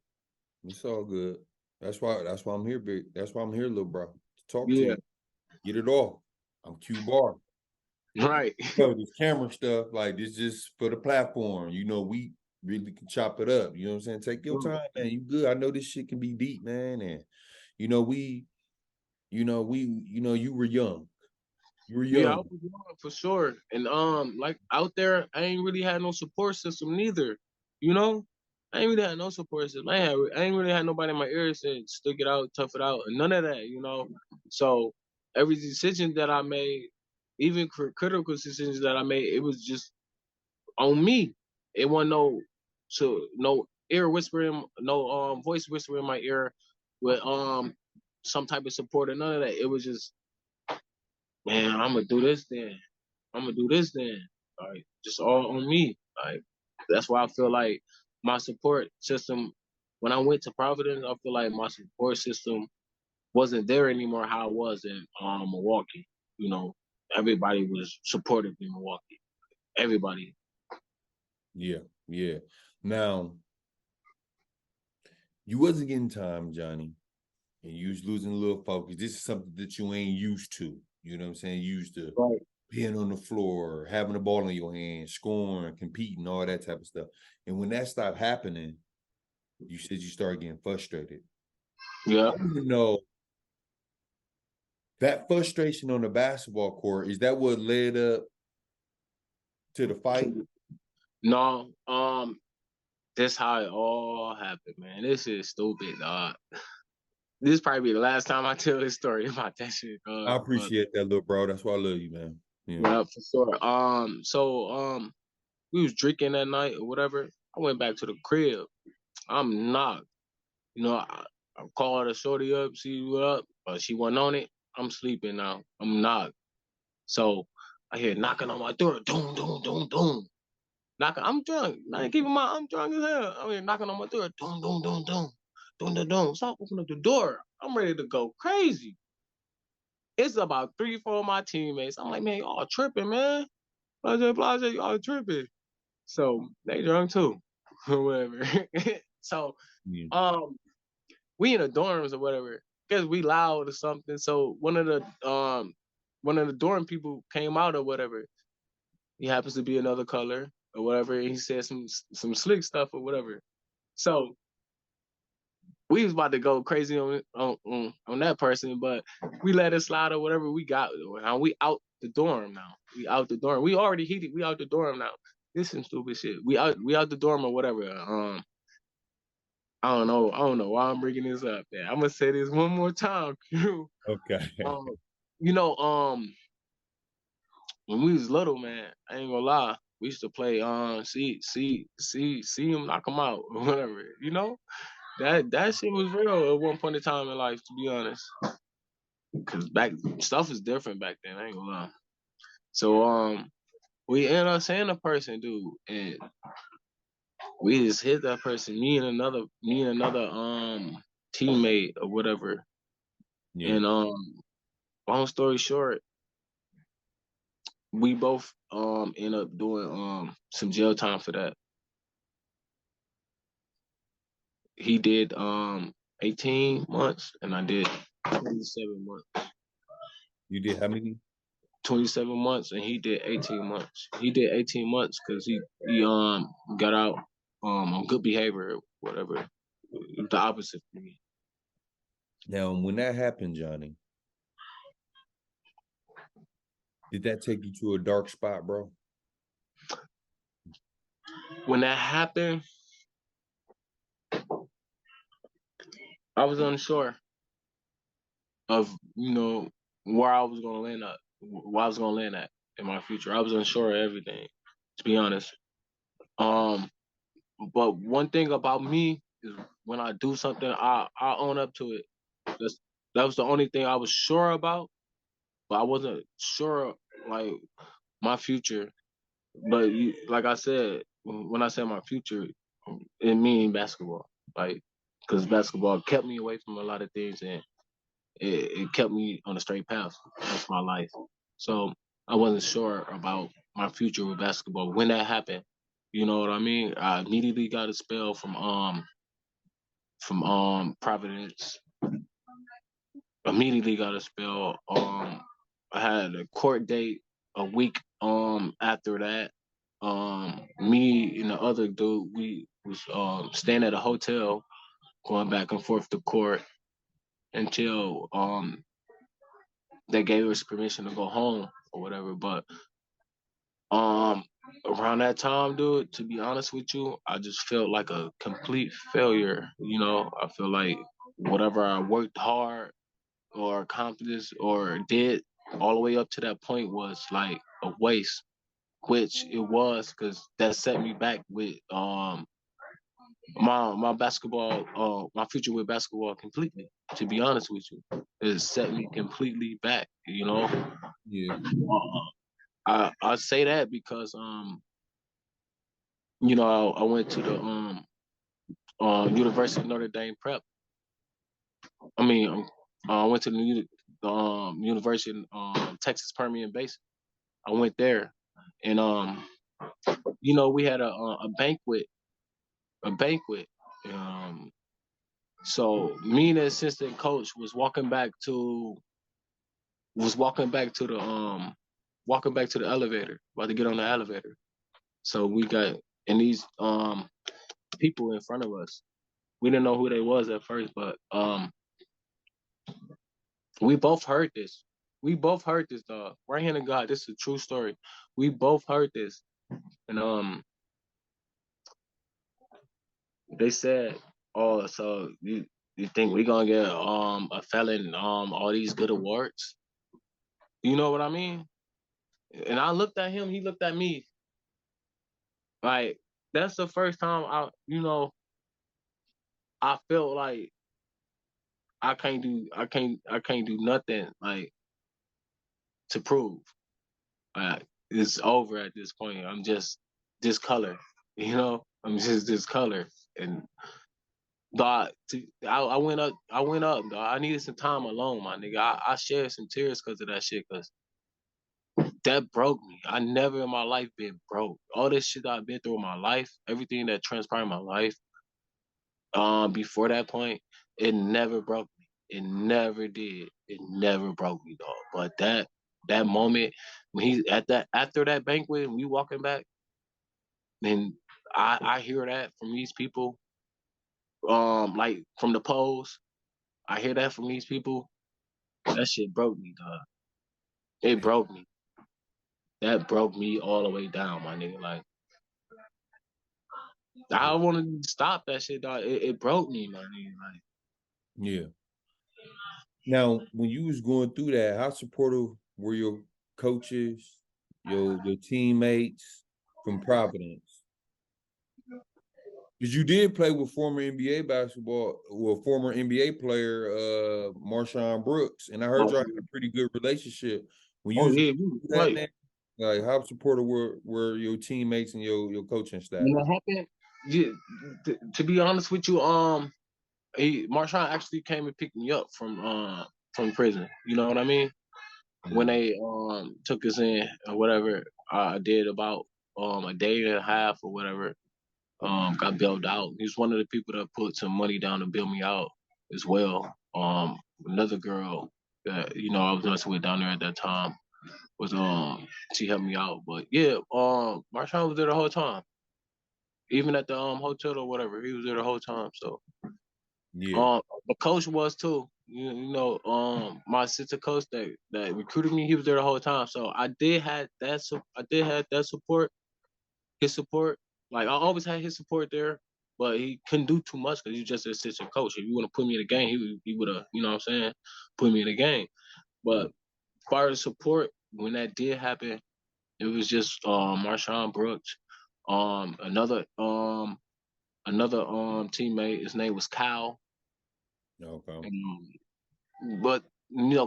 it's all good. That's why I'm here, big. That's why I'm here, little bro. To talk to Yeah. you. Get it off. I'm Q Bar. Right. So this camera stuff, like this just for the platform. You know, we really can chop it up. You know what I'm saying? Take your time, man. You good. I know this shit can be deep, man. And you were young. You were young. Yeah, I was young for sure. And like out there, I ain't really had no support system neither. You know? I ain't really had no support system. I ain't really had nobody in my ear saying stick it out, tough it out, and none of that, you know. So every decision that I made, even critical decisions that I made, it was just on me. It wasn't no ear whispering, no voice whispering in my ear with some type of support or none of that. It was just, man, I'm gonna do this then. I'm gonna do this then. Like just all on me. Like that's why I feel like my support system. When I went to Providence, I feel like my support system wasn't there anymore. How it was in Milwaukee. You know, everybody was supportive in Milwaukee. Everybody. Yeah. Now, you wasn't getting time, Johnnie, and you was losing a little focus. This is something that you ain't used to. You know what I'm saying? You used to being on the floor, having the ball in your hand, scoring, competing, all that type of stuff. And when that stopped happening, you said you started getting frustrated. Yeah. I want to know that frustration on the basketball court, is that what led up to the fight? No, this how it all happened, man. This is stupid, dog. This probably be the last time I tell this story about that shit. I appreciate that, little bro. That's why I love you, man. Yeah, for sure. So we was drinking that night or whatever. I went back to the crib. I'm knocked. You know, I called a shorty up, see what up, but she wasn't on it. I'm sleeping now. I'm knocked. So I hear knocking on my door, doom, doom, doom, doom. Knocking, I'm drunk. I ain't keeping my, I'm drunk as hell. I mean, knocking on my door, doom, doom, doom, doom, doom, doom, doom. So I open up the door. I'm ready to go crazy. It's about 3, 4 of my teammates. I'm like, man, y'all tripping, man. Blase, y'all tripping. So they drunk too, or whatever. So, Yeah. we in the dorms or whatever. Guess we loud or something. So one of the dorm people came out or whatever. He happens to be another color or whatever. And he said some slick stuff or whatever. So we was about to go crazy on that person, but we let it slide or whatever. We got now we out the dorm now. We out the dorm. We already heated. We out the dorm now. This some stupid shit. We out the dorm or whatever. I don't know why I'm bringing this up. Man. I'm gonna say this one more time. Okay. You know, when we was little, man, I ain't gonna lie. We used to play see him, knock him out, or whatever. You know, that shit was real at one point in time in life, to be honest. Cause back stuff is different back then. I ain't gonna lie. So we ended up saying a person, dude, and we just hit that person. Me and another teammate or whatever. Yeah. And long story short, we both end up doing some jail time for that. He did 18 months and I did 27 months. You did how many? 27 months and he did 18 months. He did 18 months because he got out on good behavior, whatever. The opposite for me. Now, when that happened, Johnnie, did that take you to a dark spot, bro? When that happened, I was unsure of, where I was gonna land at, where I was gonna land at in my future. I was unsure of everything, to be honest. But one thing about me is when I do something, I own up to it. That was the only thing I was sure about, but I wasn't sure like my future. But like I said, when I said my future, it mean basketball, like because basketball kept me away from a lot of things and it kept me on a straight path. That's my life. So I wasn't sure about my future with basketball when that happened. You know what I mean? I immediately got a spell from Providence. Immediately got a spell. I had a court date a week after that. Me and the other dude, we was staying at a hotel, going back and forth to court until they gave us permission to go home or whatever. But around that time, dude, to be honest with you, I just felt like a complete failure. I feel like whatever I worked hard or accomplished or did all the way up to that point was like a waste, which it was because that set me back with my basketball, my future with basketball completely. To be honest with you, it set me completely back. Yeah. I say that because I went to the University of Notre Dame Prep. I mean, I went to the University of Texas Permian Basin. I went there, and we had a banquet, Um, so me and the assistant coach walking back to the elevator, about to get on the elevator. So we got and these people in front of us. We didn't know who they was at first, but we both heard this. We both heard this, dog. Right hand of God, this is a true story. We both heard this. And they said, "Oh, so you think we gonna get a felon all these good awards?" You know what I mean? And I looked at him, he looked at me. Like that's the first time I felt like I can't do nothing like to prove. It's over at this point. I'm just this color, you know. I'm just this color, and dog. I went up. I went up. Dog. I needed some time alone, my nigga. I shed some tears because of that shit, because that broke me. I never in my life been broke. All this shit I've been through in my life, everything that transpired in my life, before that point, it never broke me. It never did. It never broke me, dog. But that moment when he at that after that banquet and we walking back, and I hear that from these people, like from the polls, I hear that from these people. That shit broke me, dog. It broke me. That broke me all the way down, my nigga. Like I wanted to stop that shit, dog. It broke me, my nigga. Like Yeah. Now, when you was going through that, how supportive were your coaches, your teammates from Providence? Because you did play with former NBA basketball, well, former NBA player, Marshawn Brooks, and I heard y'all had a pretty good relationship. When you oh was yeah, going we through that, like man, like how supportive were your teammates and your coaching staff? when that happened. Yeah, to be honest with you, Marshawn actually came and picked me up from prison. You know what I mean? When they took us in or whatever, I did about a day and a half or whatever. Got bailed out. He's one of the people that put some money down to bail me out as well. Another girl that I was messing with down there at that time was she helped me out. But yeah, Marshawn was there the whole time. Even at the hotel or whatever, he was there the whole time. So Yeah, the coach was too. My assistant coach that recruited me, he was there the whole time. So I did have that. I did have that support, his support. Like I always had his support there, but he couldn't do too much because he's just an assistant coach. If you want to put me in the game, he would have, you know what I'm saying, put me in the game. But as far as support, when that did happen, it was just Marshawn Brooks, another teammate. His name was Kyle. okay, But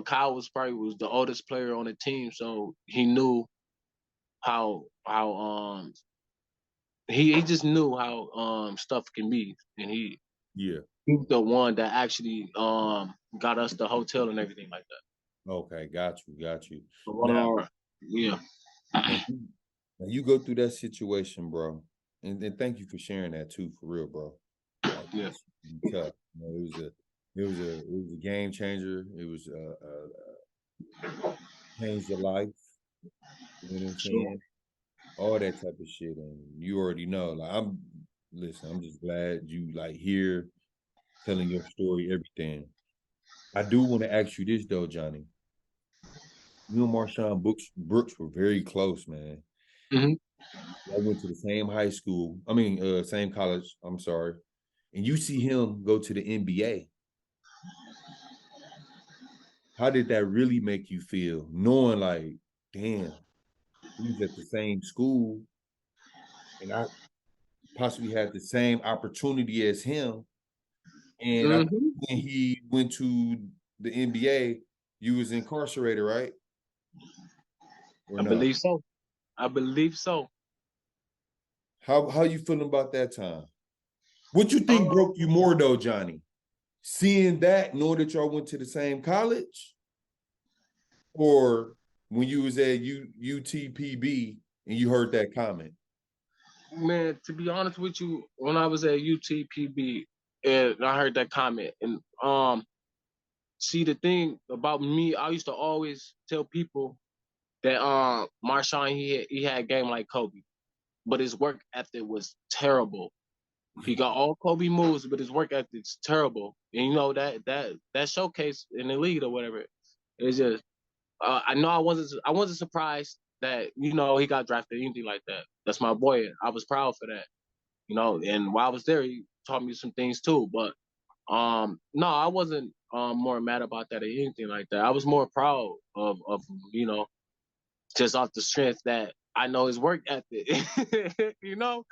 Kyle was the oldest player on the team, so he knew how he just knew how stuff can be, and yeah, he's the one that actually got us the hotel and everything like that. okay, got you. So one of Now, our yeah. now you, now you go through that situation, bro, and thank you for sharing that too, for real, bro. Like Yeah. that's tough. It was a game changer. It was changed your life. You know what I'm Sure. saying? All that type of shit, and you already know. Like I'm just glad you like here telling your story, everything. I do want to ask you this though, Johnny. You and Marshawn Brooks were very close, man. Hmm. I went to the same high school. I mean, same college. I'm sorry. And you see him go to the NBA. How did that really make you feel, knowing like, damn, we was at the same school, and I possibly had the same opportunity as him. And I think Hmm. when he went to the NBA, you was incarcerated, right? Or I no? believe so. I believe so. How you feeling about that time? What you think Um, broke you more though, Johnny? Seeing that, knowing that y'all went to the same college, or when you was at UTPB and you heard that comment? Man, to be honest with you, when I was at UTPB and I heard that comment, and see the thing about me, I used to always tell people that Marshawn he had a game like Kobe, but his work ethic was terrible. He got all Kobe moves, but his work ethic's terrible. And that showcase in the league or whatever. It's just I know I wasn't surprised that he got drafted anything like that. That's my boy. I was proud for that. And while I was there, he taught me some things too. But no, I wasn't more mad about that or anything like that. I was more proud of just off the strength that I know his work ethic. you know.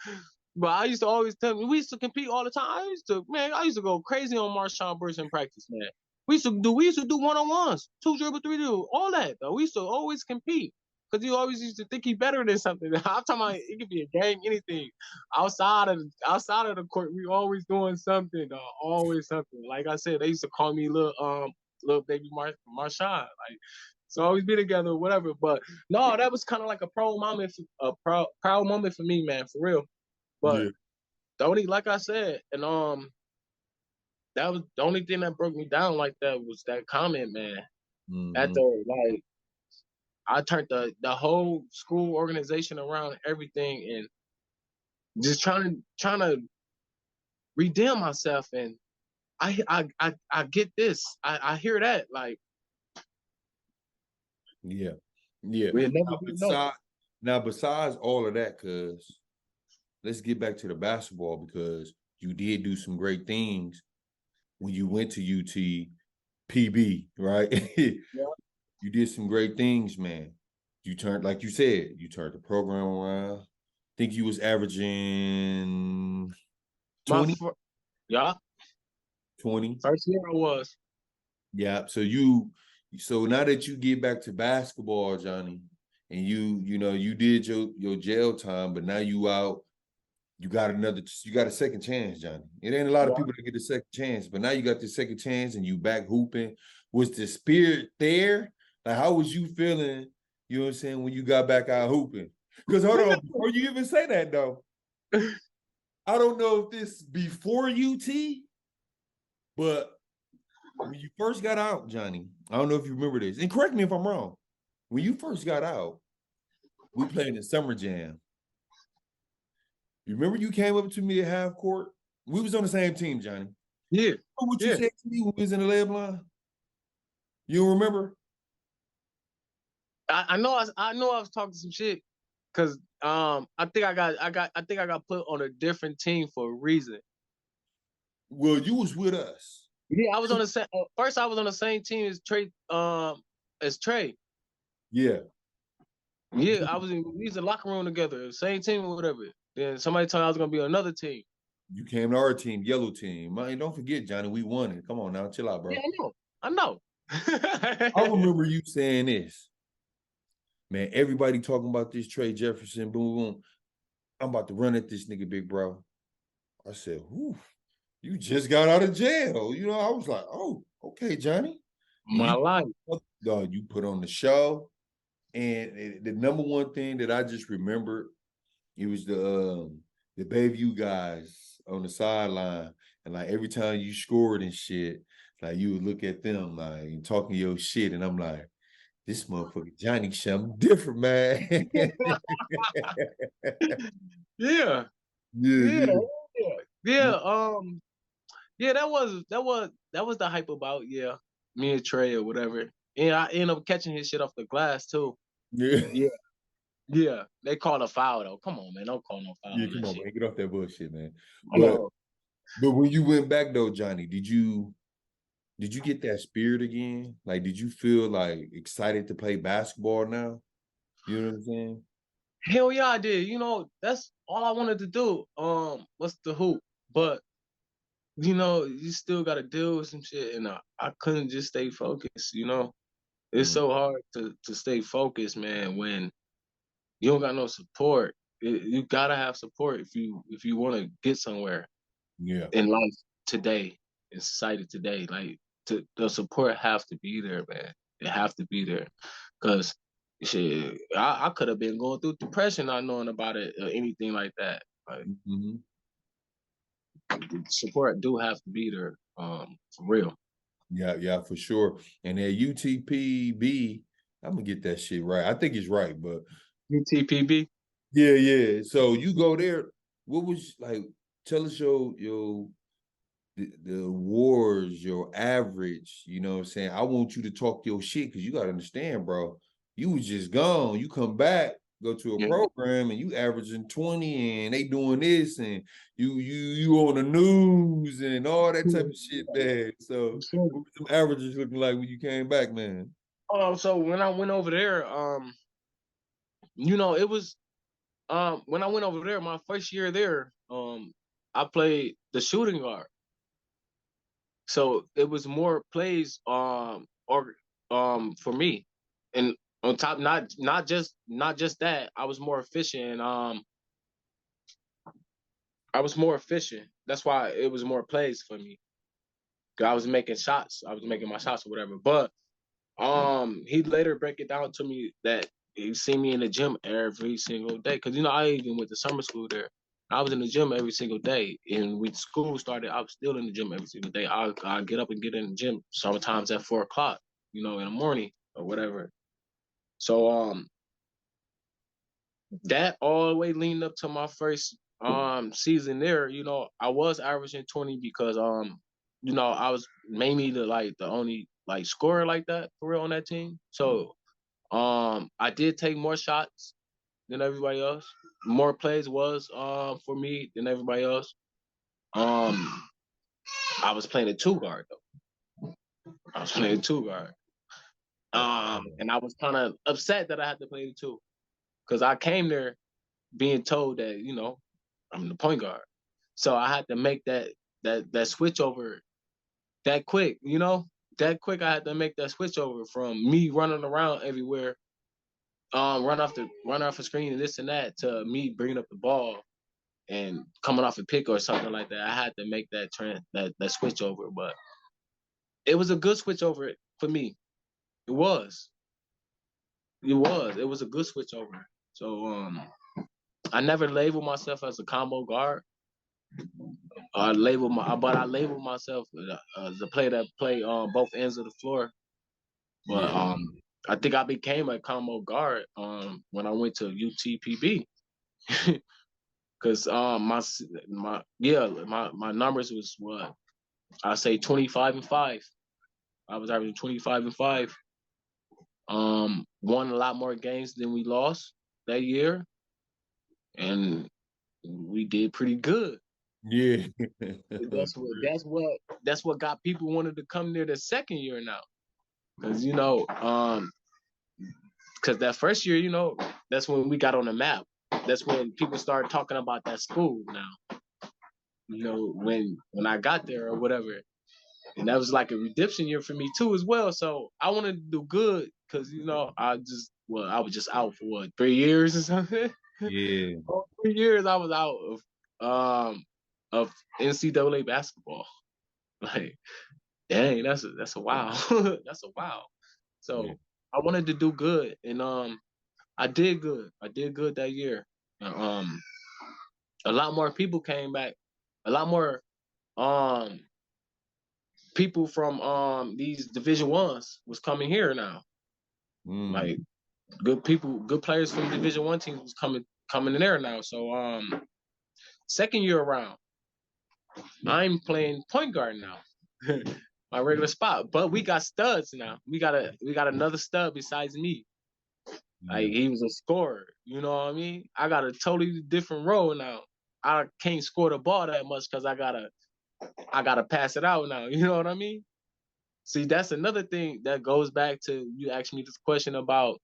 But I used to always tell me we used to compete all the time. I used to go crazy on Marshawn Brooks in practice, man. We used to do 1-on-1s, 2 dribble, 3 dribble, all that though. We used to always compete. because you always used to think he better than something. I'm talking about it could be a game, anything. Outside of the court, we always doing something, dog. Always something. Like I said, they used to call me little baby Marshawn. Like, so always be together or whatever. But no, that was kind of like a proud moment for me, man, for real. But Yeah. the only, like I said, and that was the only thing that broke me down like that was that comment, man. At the like, I turned the whole school organization around, everything, and just trying to redeem myself. And I get this. I hear that. Like, Yeah. Yeah. we'll never be enough. Besides all of that, cuz let's get back to the basketball, because you did do some great things when you went to UTPB, right? Yeah. You did some great things, man. You turned, like you said, you turned the program around. I think you was averaging 20? Yeah. 20. First year I was. Yeah. So now that you get back to basketball, Johnny, and you did your jail time, but now you out, you got a second chance, Johnny. It ain't a lot of people that get a second chance, but now you got the second chance and you back hooping. Was the spirit there? Like, how was you feeling, you know what I'm saying, when you got back out hooping? Because hold on, before you even say that though, I don't know if this before UT, but when you first got out, Johnny, I don't know if you remember this, and correct me if I'm wrong. When you first got out, we played in Summer Jam. You remember you came up to me at half court? We was on the same team, Johnny. Yeah. Remember what you said to me when we was in the lab line? You don't remember? I know I was talking some shit because I think I got put on a different team for a reason. Well, you was with us. Yeah, I was on the same. First, I was on the same team as Trey. Yeah. Yeah, we was in the locker room together, same team or whatever. Then somebody told me I was gonna be on another team. You came to our team, yellow team. Man, don't forget, Johnny, we won it. Come on now, chill out, bro. Yeah, I know. I remember you saying this. Man, everybody talking about this Trey Jefferson, boom, boom. I'm about to run at this nigga, big bro. I said, whew, you just got out of jail. You know, I was like, oh, okay, Johnny. My life. You put on the show. And the number one thing that I just remembered, it was the Bayview guys on the sideline. And like every time you scored and shit, like you would look at them like talking your shit. And I'm like, this motherfucker Johnny something different, man. Yeah. Yeah. Yeah, that was the hype about me and Trey or whatever. And I ended up catching his shit off the glass too. Yeah. Yeah. They called a foul though. Come on, man. Don't call no foul. Yeah, come on, man. Get off that bullshit, man. But when you went back though, Johnny, did you get that spirit again? Like, did you feel like excited to play basketball now? You know what I'm saying? hell yeah, I did. You know, that's all I wanted to do. Was the hoop. But you know, you still got to deal with some shit, and I couldn't just stay focused. You know, it's so hard to stay focused, man, when you don't got no support. You gotta have support if you want to get somewhere. Yeah. In life today, in society today, like the support have to be there, man. It have to be there, cause shit, I could have been going through depression not knowing about it or anything like that. Like, support do have to be there, for real. Yeah, for sure. And at UTPB, I'm gonna get that shit right. I think it's right, but UTPB. yeah. So you go there. What was like? Tell us the awards, your average. You know what I'm saying? I want you to talk your shit because you gotta understand, bro. You was just gone. You come back, go to a program, and you averaging 20, and they doing this, and you on the news and all that type of shit, man. So what was some averages looking like when you came back, man? So when I went over there, you know, it was when I went over there, my first year there, I played the shooting guard. So it was more plays or for me. And On top, not just that, I was more efficient. I was more efficient. That's why it was more plays for me. 'Cause I was making shots. I was making my shots or whatever. But he later break it down to me that he see me in the gym every single day. Cause I even went to summer school there. I was in the gym every single day. And when school started, I was still in the gym every single day. I get up and get in the gym sometimes at 4 o'clock, in the morning or whatever. So that all the way leading up to my first season there, I was averaging 20 because I was mainly the only scorer like that for real on that team. So I did take more shots than everybody else. More plays was for me than everybody else. I was playing a two guard though. I was playing a two guard. And I was kind of upset that I had to play the two. Because I came there being told that, I'm the point guard. So I had to make that switch over that quick, That quick I had to make that switch over from me running around everywhere, run off a screen and this and that, to me bringing up the ball and coming off a pick or something like that. I had to make that switch over, but it was a good switch over for me. It was. It was a good switch over. So I never labeled myself as a combo guard. I labeled myself as a player that play on both ends of the floor. But I think I became a combo guard when I went to UTPB. Cause my numbers was what I say 25-5. I was averaging 25-5. Won a lot more games than we lost that year, and we did pretty good. Yeah. That's what got people wanted to come there the second year now. Cause cause that first year, that's when we got on the map. That's when people started talking about that school now. When I got there or whatever. And that was like a redemption year for me too as well. So I wanted to do good because I was just out for what, 3 years or something. Yeah. For 3 years I was out of NCAA basketball. Like, dang, that's a wow. That's a wow. So Yeah. I wanted to do good, and I did good. I did good that year. A lot more people came back. A lot more people from these Division Ones was coming here now. Like good people, good players from Division One teams was coming in there now. So second year around, I'm playing point guard now. My regular spot. But we got studs now. We got another stud besides me. Like, he was a scorer. You know what I mean? I got a totally different role now. I can't score the ball that much because I gotta pass it out now. You know what I mean? See, that's another thing that goes back to you asking me this question about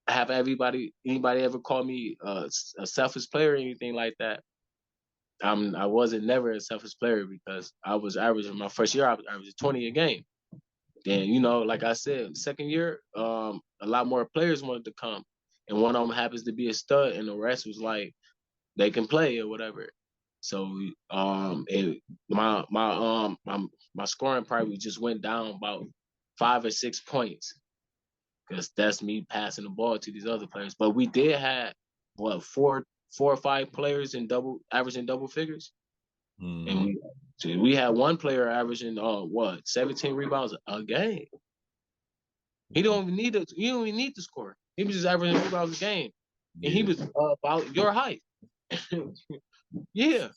have anybody ever called me a selfish player or anything like that. I wasn't never a selfish player because I was averaging my first year. I was averaging 20 a game. Then like I said, second year, a lot more players wanted to come, and one of them happens to be a stud, and the rest was like they can play or whatever. So my scoring probably just went down about 5 or 6 points because that's me passing the ball to these other players. But we did have what four or five players averaging double figures, and we had one player averaging 17 rebounds a game. He don't even need to score. He was just averaging rebounds a game, and he was about your height. Yeah.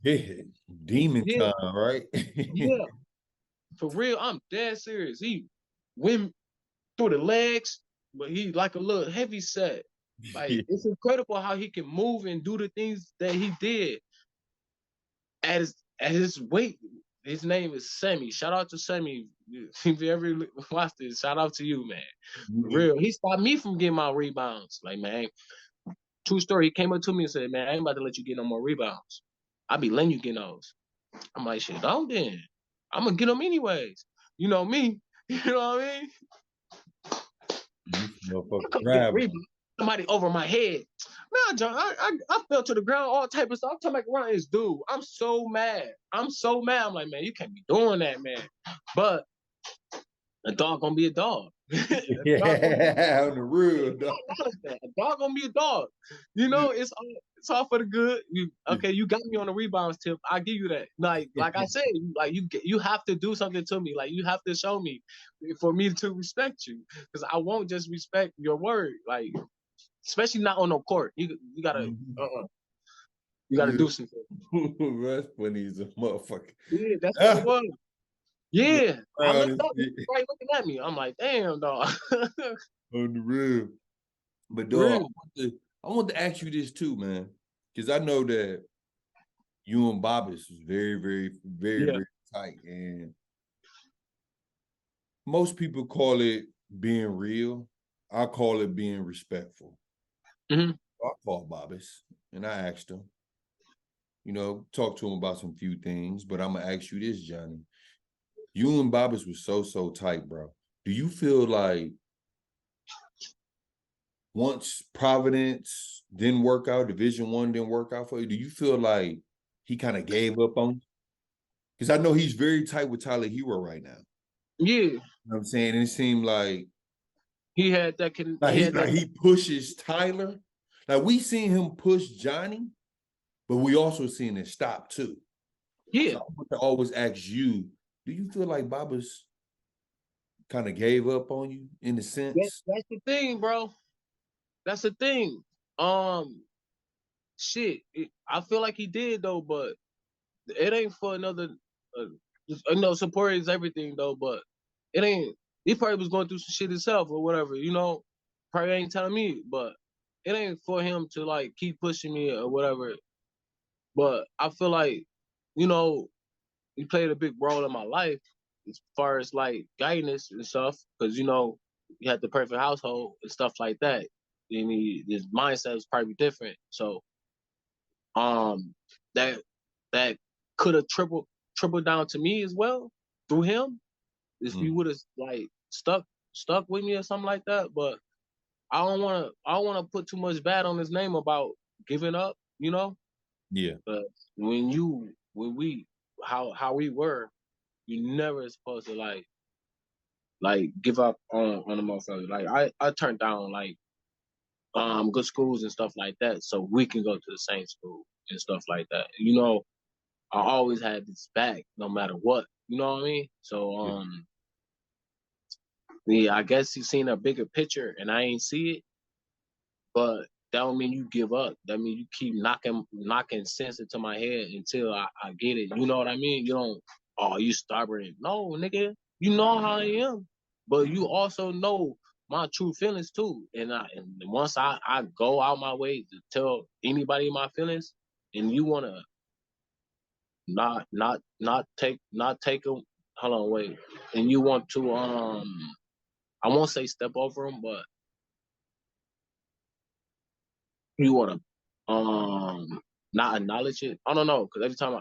Yeah. Demon time, right? Yeah. For real, I'm dead serious. He went through the legs, but he like a little heavy set. Like, it's incredible how he can move and do the things that he did at his weight. His name is Sammy. Shout out to Sammy. If you ever watched this, shout out to you, man. For real. He stopped me from getting my rebounds. Like, man, true story. He came up to me and said, man, I ain't about to let you get no more rebounds. I be letting you get those. I'm like, shit, don't then. I'm going to get them anyways. You know me. You know what I mean? This motherfucker Come get a grab him. rebound. Somebody over my head. Man, John, I fell to the ground, all type of stuff. I'm talking around this dude. I'm so mad. I'm like, man, you can't be doing that, man. But a dog gonna be a dog. Yeah, on the real dog. A dog gonna be a dog. You know, it's all for the good. You got me on the rebounds tip. I give you that. Like I said, you have to do something to me. Like you have to show me for me to respect you, because I won't just respect your word. Like especially not on no court. You gotta you gotta do something. That's funny as a motherfucker. Yeah, that's what it was. Yeah, I looked up, right looking at me. I'm like, damn, dog. On the real. But dog, Real. I want to ask you this too, man, because I know that you and Bobbis was very, very, very, Yeah. very tight, and most people call it being real. I call it being respectful. Mhm. I called Bobbis and I asked him, you know, talk to him about some few things, but I'm gonna ask you this, Johnny. You and Bobbis was so tight, bro. Do you feel like once Providence didn't work out, Division I didn't work out for you, do you feel like he kind of gave up on you? Because I know he's very tight with Tyler Hero right now. Yeah. You know what I'm saying? And it seemed like He had that. he pushes Tyler. Like we seen him push Johnny, but we also seen it stop too. Yeah. So I want to always ask you, do you feel like Baba's kind of gave up on you in a sense? That's the thing, bro. That's the thing. Shit. I feel like he did though, but it ain't for another. Support is everything though, but it ain't. He probably was going through some shit himself or whatever. You know, probably ain't telling me, but it ain't for him to like keep pushing me or whatever. But I feel like, you know, he played a big role in my life as far as like guidance and stuff, because you know he had the perfect household and stuff like that. And his mindset was probably different. So that that could have tripled down to me as well through him if he would have like stuck with me or something like that. But I don't wanna put too much bad on his name about giving up, you know? Yeah. But when we how we were, you never supposed to like give up on the motherfucker. Like I turned down like good schools and stuff like that so we can go to the same school and stuff like that. You know, I always had this back no matter what. You know what I mean? So yeah, I guess he's seen a bigger picture and I ain't see it, but that don't mean you give up. That means you keep knocking sense into my head until I get it. You know what I mean? You don't, oh, you stubborn. No, nigga, you know how I am. But you also know my true feelings too. And once I go out my way to tell anybody my feelings, and you wanna not take them, hold on, wait. And you want to I won't say step over them, but you want to not acknowledge it. I don't know, because every time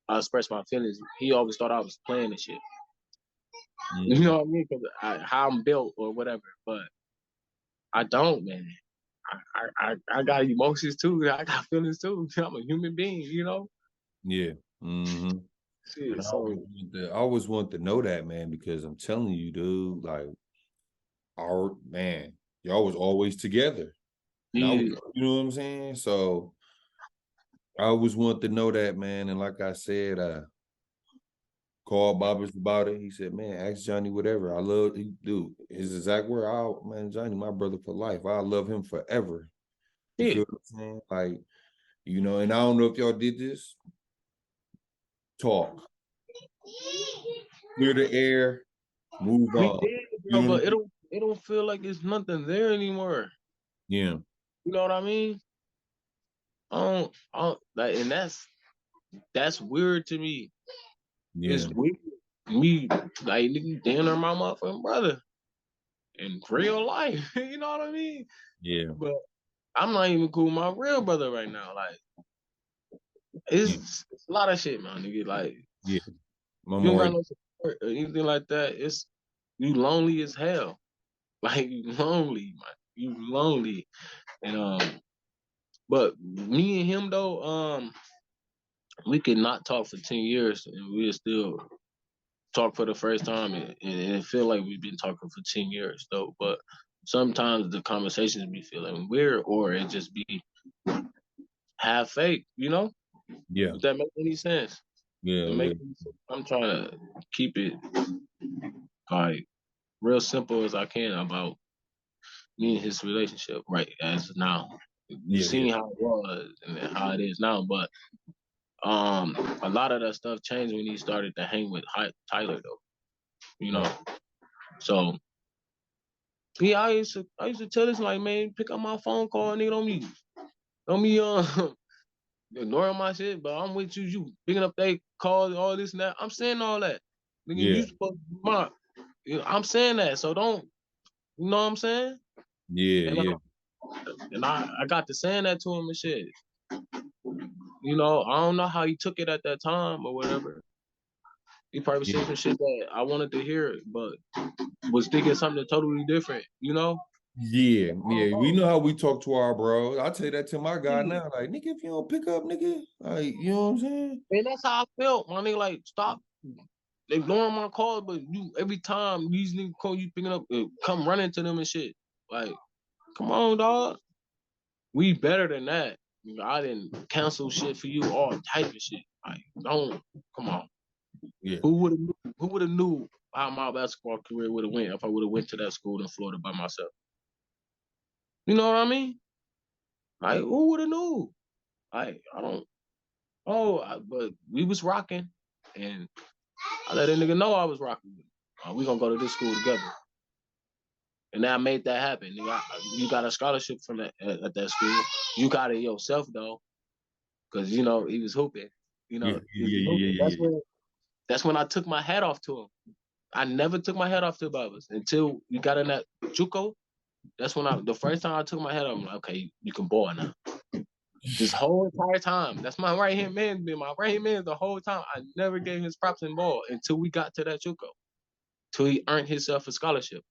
I express my feelings, he always thought I was playing and shit. You know what I mean? Because how I'm built or whatever, but I don't, man. I got emotions too. I got feelings too. I'm a human being, you know. Yeah. Mm-hmm. Shit, And so I always want to know that, man, because I'm telling you, dude, like our man, y'all was always together. And yeah, you know what I'm saying? So I always want to know that, man. And like I said, called Bobbers about it. He said, man, ask Johnny whatever. I love dude. His exact word, man, Johnny, my brother for life. I love him forever. You feel what I'm saying? Like, you know, and I don't know if y'all did this. Talk. Clear the air, move we on. did, You bro, know what but I mean? it don't feel like it's nothing there anymore. Yeah. You know what I mean? I don't like, and that's weird to me. Yeah. It's weird. Me, like, nigga, damn near my motherfucking brother in real life. You know what I mean? Yeah. But I'm not even cool with my real brother right now. Like, it's a lot of shit, man, nigga. Like, Yeah. you don't got no support or anything like that. You lonely as hell. Like you lonely, man. You lonely. And but me and him though, we could not talk for 10 years and we'll still talk for the first time and it feel like we've been talking for 10 years though. But sometimes the conversations be feeling weird or it just be half fake, you know? Yeah, Does that make any sense? yeah, It yeah, make I'm trying to keep it like real simple as I can about me and his relationship right as now. You yeah, yeah. seen how it was and how it is now, but a lot of that stuff changed when he started to hang with Tyler though. You know, so yeah, I used to tell this like, man, pick up my phone call, nigga, don't be ignoring my shit, but I'm with you. You picking up they calls, all this and that. I'm saying all that. Nigga, Yeah, you supposed to be my, I'm saying that, so don't, you know what I'm saying? yeah, And yeah, I got to saying that to him and shit. You know, I don't know how he took it at that time or whatever. He probably yeah, said some shit that I wanted to hear, but was thinking something totally different, you know? yeah, yeah. We know how we talk to our bros. I tell that to my guy Yeah. now. Like, nigga, if you don't pick up, nigga, like, you know what I'm saying? And that's how I felt, my nigga. Like, stop ignoring my calls, but you every time these niggas call you picking up, come running to them and shit. Like, come on, dog. We better than that. You know, I didn't cancel shit for you, all type of shit. Like, don't come on. Yeah, Who would have knew how my basketball career would have went if I would have went to that school in Florida by myself? You know what I mean? Like, who would have knew? Like, I don't. But we was rocking, and I let a nigga know I was rocking with him. We gonna go to this school together, and I made that happen. Nigga, you got a scholarship from that at that school. You got it yourself though, because you know he was hooping. You yeah, know he was yeah, yeah, hooping. yeah, yeah. That's when I took my hat off to him. I never took my hat off to Babas until we got in that JUCO. That's when the first time I took my hat off, I'm like, okay, you can ball now. This whole entire time, that's my right hand man. Been my right hand man the whole time. I never gave his props in ball until we got to that JUCO, till he earned himself a scholarship.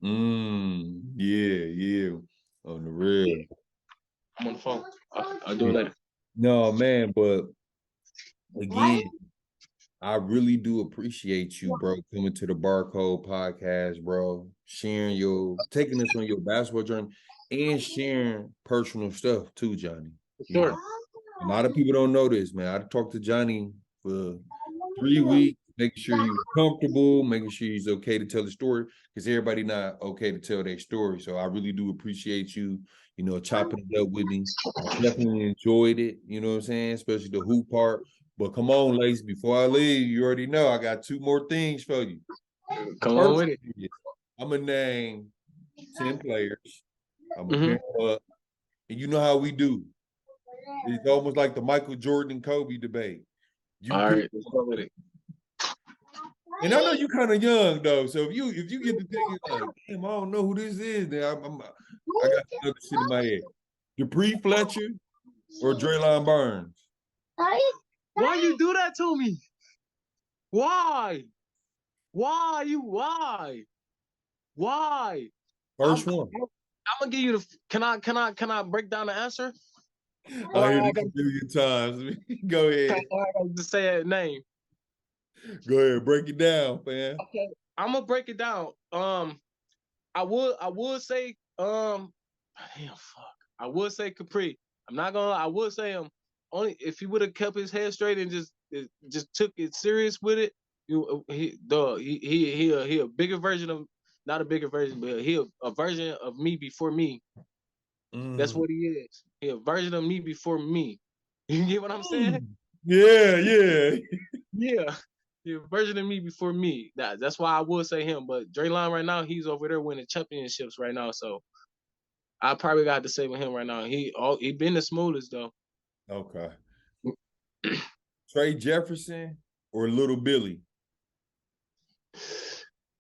Yeah, yeah. On the Yeah, real. I'm on the phone. I'll do it Yeah. later. No, man, but again, I really do appreciate you, bro, coming to the Barcode podcast, bro, taking us on your basketball journey and sharing personal stuff too, Johnny. You Sure. know, a lot of people don't know this, man. I talked to Johnny for 3 weeks, making sure he was comfortable, making sure he's okay to tell the story, because everybody not okay to tell their story. So I really do appreciate you, chopping it up with me. I definitely enjoyed it, you know what I'm saying, especially the hoop part. But come on, Lacy, before I leave, you already know I got 2 more things for you. The Come on first with it. is I'm going to name 10 players. I'm going to Mm-hmm. bring them up. And you know how we do. It's almost like the Michael Jordan and Kobe debate. You All pick right, let's go with it. And I know you kind of young though, so if you get to thinking like, damn, I don't know who this is, then I got another shit in my head. Dupree Fletcher or Draylon Burns? Why you do that to me? Why? Why you? Why? First one. I'm gonna give you the. Can I break down the answer? I hear I this a million times. Go ahead. gotta just say a name. Go ahead, break it down, man. Okay, I'm gonna break it down. I would say damn fuck. I would say Capri. I'm not gonna. I would say him only if he would have kept his head straight and just took it serious with it. He a bigger version of, not a bigger version, but he a version of me before me. That's what he is. He a version of me before me. You get what I'm saying? Yeah, yeah. Yeah. He a version of me before me. That's why I would say him. But Draylon right now, he's over there winning championships right now. So I probably got to say with him right now. He been the smoothest though. Okay. Trey Jefferson or Little Billy?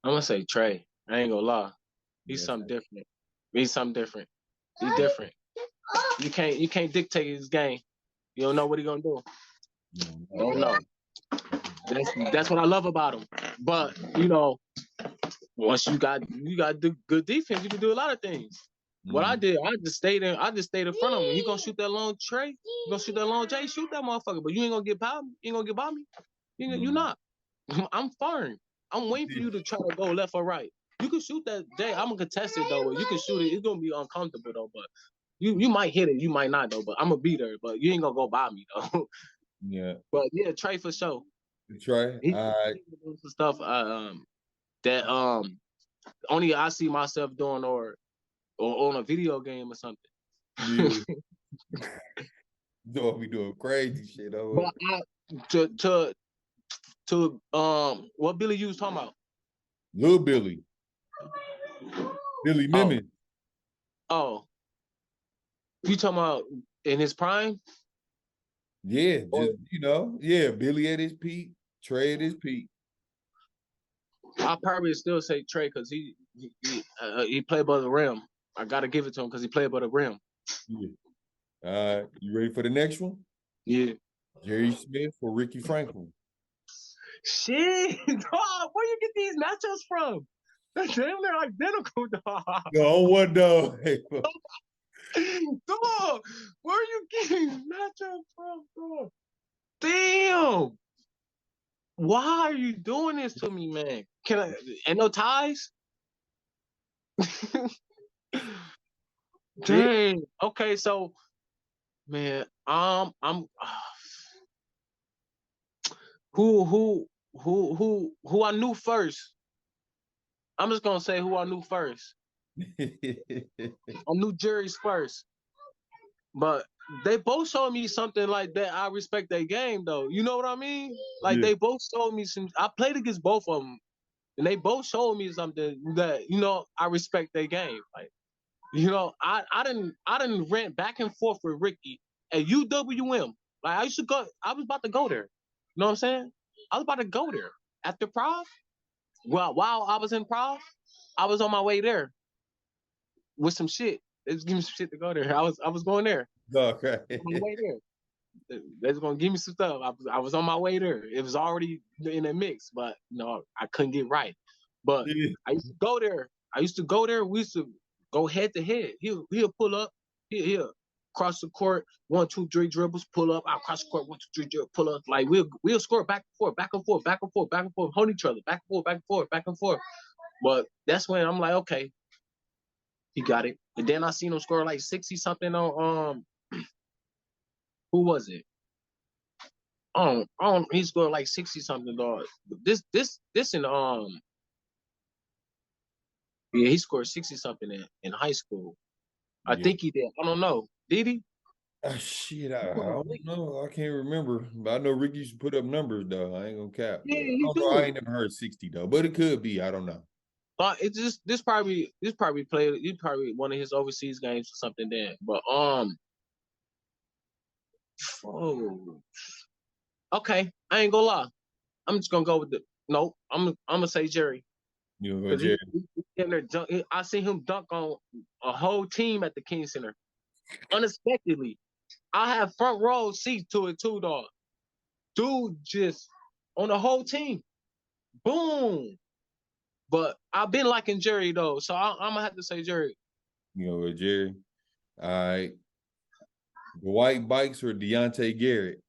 I'm gonna say Trey. I ain't gonna lie. He's Yes, something different. He's something different. He's different. You can't dictate his game. You don't know what he gonna do. You don't know. That's what I love about him. But once you got the good defense, you can do a lot of things. What I did, I just stayed in front of him. You gonna shoot that long Trey? You gonna shoot that long J? Shoot that motherfucker, but you ain't gonna get by me. You ain't gonna get by me. You not. I'm firm. I'm waiting for you to try to go left or right. You can shoot that J. I'm gonna contest it though. You can shoot it. It's gonna be uncomfortable though, but you might hit it. You might not though. But I'm gonna be there. But you ain't gonna go by me though. Yeah. But yeah, Trey for sure. Trey. All right. Some stuff that only I see myself doing or on a video game or something. Yeah. Don't be doing crazy shit over. But to what Billy you was talking about? Little Billy. Billy Mimmons. Oh. You talking about in his prime? Yeah, just yeah, Billy at his peak, Trey at his peak. I'll probably still say Trey because he played above the rim. I gotta give it to him because he played above the rim. Yeah. You ready for the next one? Yeah. Jerry Smith or Ricky Franklin? Shit, dog, where you get these matchups from? They're identical, dog. No, one dog. Dog, where are you getting these matchups from, dog? Damn. Why are you doing this to me, man? Can I? And no ties? Dang. Okay, so, man, I'm who I knew first. I'm just gonna say who I knew first. I knew Jerry's first, but they both showed me something like that. I respect their game, though. You know what I mean? Like they both showed me some. I played against both of them, and they both showed me something that I respect their game. Like, I didn't rant back and forth with Ricky at UWM. Like I was about to go there. You know what I'm saying? I was about to go there after Prov. Well, while I was in Prov, I was on my way there with some shit. They was giving me some shit to go there. I was going there. Okay. On my way there. They was gonna give me some stuff. I was on my way there. It was already in a mix, but I couldn't get right. But I used to go there. We used to go head to head. He'll pull up. He'll cross the court. 1, 2, 3 dribbles. Pull up. I'll cross the court. 1, 2, 3 dribbles. Pull up. Like we'll score back and forth, back and forth, back and forth, back and forth, hold each other, back and forth, back and forth, back and forth. But that's when I'm like, okay, he got it. And then I seen him score like 60 something on who was it? He scored like 60 something, dog. This in yeah, he scored 60 something in high school. I think he did. I don't know. Did he? Shit, I don't know. I can't remember. But I know Ricky used to put up numbers though. I ain't gonna cap. Yeah, he do. I ain't never heard 60 though, but it could be. I don't know. It's just this probably played. He probably one of his overseas games or something then. But okay, I ain't gonna lie. I'm just gonna go with I'm gonna say Jerry. You know, Jerry. I seen him dunk on a whole team at the King Center unexpectedly. I have front row seats to it too, dog. Dude, just on the whole team, boom. But I've been liking Jerry though, so I'm gonna have to say Jerry. You know what, Jerry? All right. Dwight Bikes or Deontay Garrett?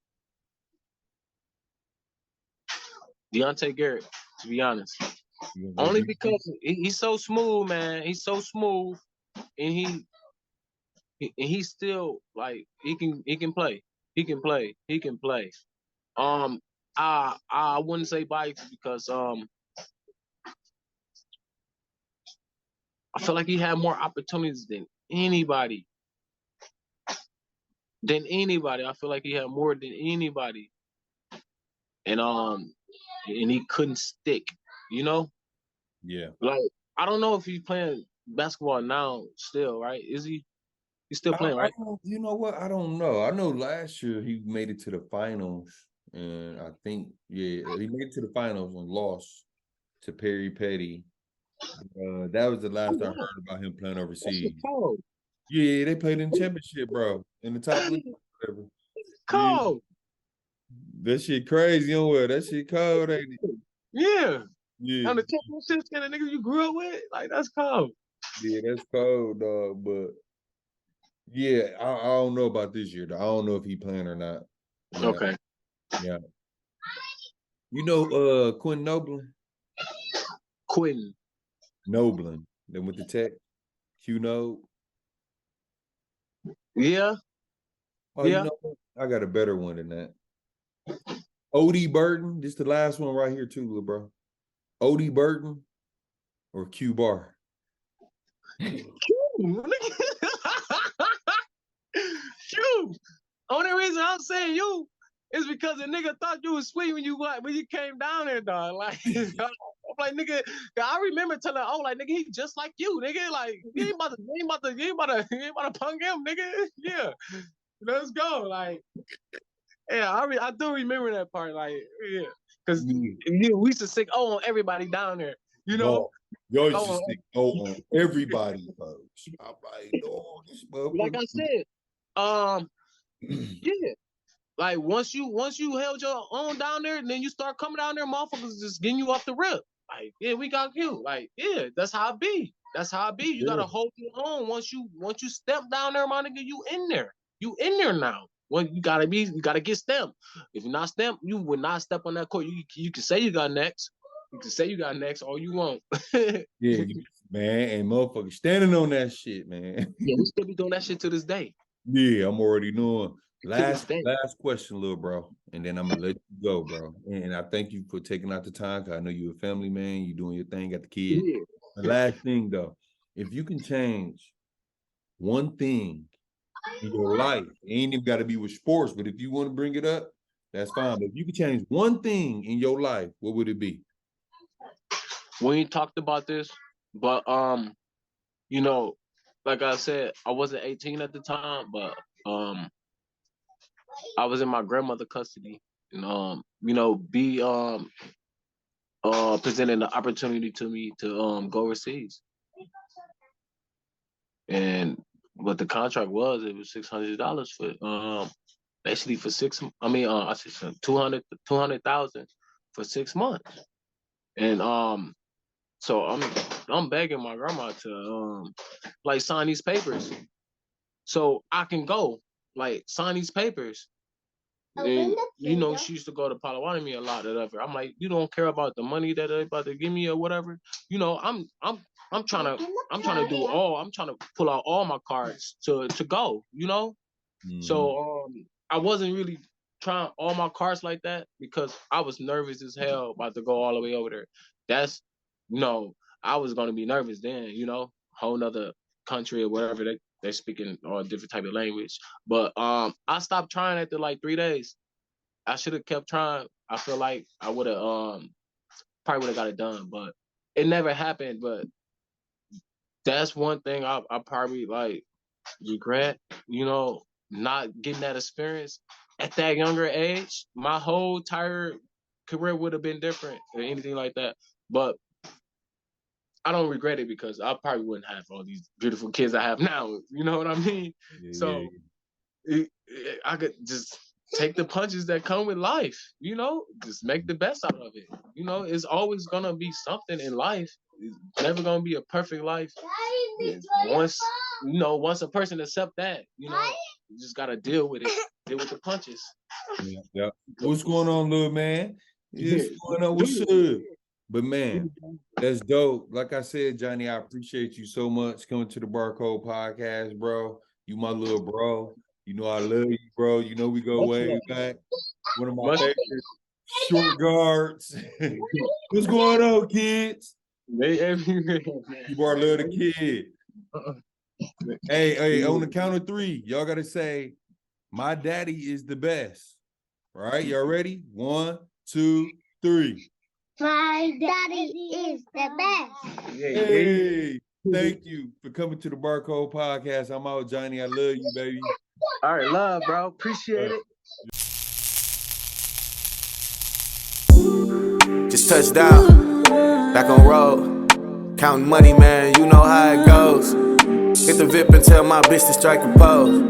Deontay Garrett, to be honest. Only because he's so smooth, man. He's so smooth, and he's still like he can play. He can play. He can play. I wouldn't say Bikes because I feel like he had more opportunities than anybody. I feel like he had more than anybody. And he couldn't stick, Yeah. Like, I don't know if he's playing basketball now still, right? Is he? He's still playing, right? You know what? I don't know. I know last year he made it to the finals, and I think, he made it to the finals and lost to Perry Petty. That was the last I heard about him playing overseas. Yeah, they played in the championship, bro. In the top league, whatever. Cold. That shit crazy, that shit cold, ain't it? Yeah. Yeah, On the championship and the nigga you grew up with, like that's cold. yeah, that's cold, dog. But yeah, I don't know about this year, though. I don't know if he playing or not. Yeah, Okay. yeah. You know, Quentin Quentin. Noblin, then with the tech, Q Noble. Yeah. Oh, you Yeah. know what? I got a better one than that. OD Burton. This the last one right here, too, little bro. OD Burton or Q Bar? You. Only reason I'm saying you is because the nigga thought you was sweet when you came down there, dog. Like, I'm like, nigga, I remember telling her, oh, like, nigga, he just like you, nigga. Like, you ain't about to punk him, nigga. Yeah, let's go. Like, yeah, I do remember that part. Like, yeah, because we used to sing on everybody down there, you know. Y'all used to stick on everybody, folks. I'm like, no, this motherfucker. Like I said, yeah. Like once you held your own down there, and then you start coming down there, motherfuckers just getting you off the rip. Like, yeah, we got you. Like, yeah, that's how it be. That's how it be. You gotta hold your own. Once you step down there, my nigga, you in there. You in there now. Well, you gotta get stamped. If you're not stamped, you would not step on that court. You can say you got next. You can say you got next all you want. Yeah, man, and motherfuckers standing on that shit, man. Yeah, we still be doing that shit to this day. Yeah, I'm already knowing. Last question, little bro, and then I'm gonna let you go, bro. And I thank you for taking out the time, because I know you're a family man. You doing your thing, got the kids. Yeah. The last thing, though, if you can change one thing in your life, it ain't even got to be with sports, but if you want to bring it up, that's fine. But if you could change one thing in your life, what would it be? We ain't talked about this, but you know, like I said, I wasn't 18 at the time, but I was in my grandmother's custody, and you know, be presenting the opportunity to me to go overseas. And what the contract was, it was $600 for basically for 6. I mean, I said 200,000 for 6 months, and so I'm begging my grandma to like sign these papers so I can go, like sign these papers. And you know, she used to go to Potawatomi a lot or whatever. I'm like, you don't care about the money that they're about to give me or whatever. You know, I'm trying to pull out all my cards to go, you know? Mm-hmm. So I wasn't really trying all my cards like that because I was nervous as hell about to go all the way over there. That's, you know, I was gonna be nervous then, you know, whole nother country or whatever they're speaking or a different type of language. But I stopped trying after like 3 days. I should have kept trying. I feel like I would have probably would have got it done, but it never happened. But that's one thing I probably like regret, you know, not getting that experience at that younger age. My whole entire career would have been different or anything like that. But I don't regret it because I probably wouldn't have all these beautiful kids I have now. You know what I mean? Yeah. So I could just take the punches that come with life, you know, just make the best out of it. You know, it's always going to be something in life. It's never going to be a perfect life. Once a person accept that, you know, you just got to deal with it, deal with the punches. Yeah. What's going on, little man? What's going on? What's up? But man, that's dope. Like I said, Johnny, I appreciate you so much coming to the Barcode Podcast, bro. You my little bro. You know I love you, bro. You know we go way back. One of my favorite short guards. What's going on, kids? They everywhere. You bar love the kid. Hey, on the count of 3, y'all gotta say, my daddy is the best. All right, y'all ready? 1, 2, 3. My daddy is the best. Hey, thank you for coming to the Barcode Podcast. I'm out, Johnny. I love you, baby. All right, love, bro. Appreciate it. Just touched down, back on road, counting money, man. You know how it goes. Hit the VIP and tell my bitch to strike a pose.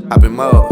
Hop in mode.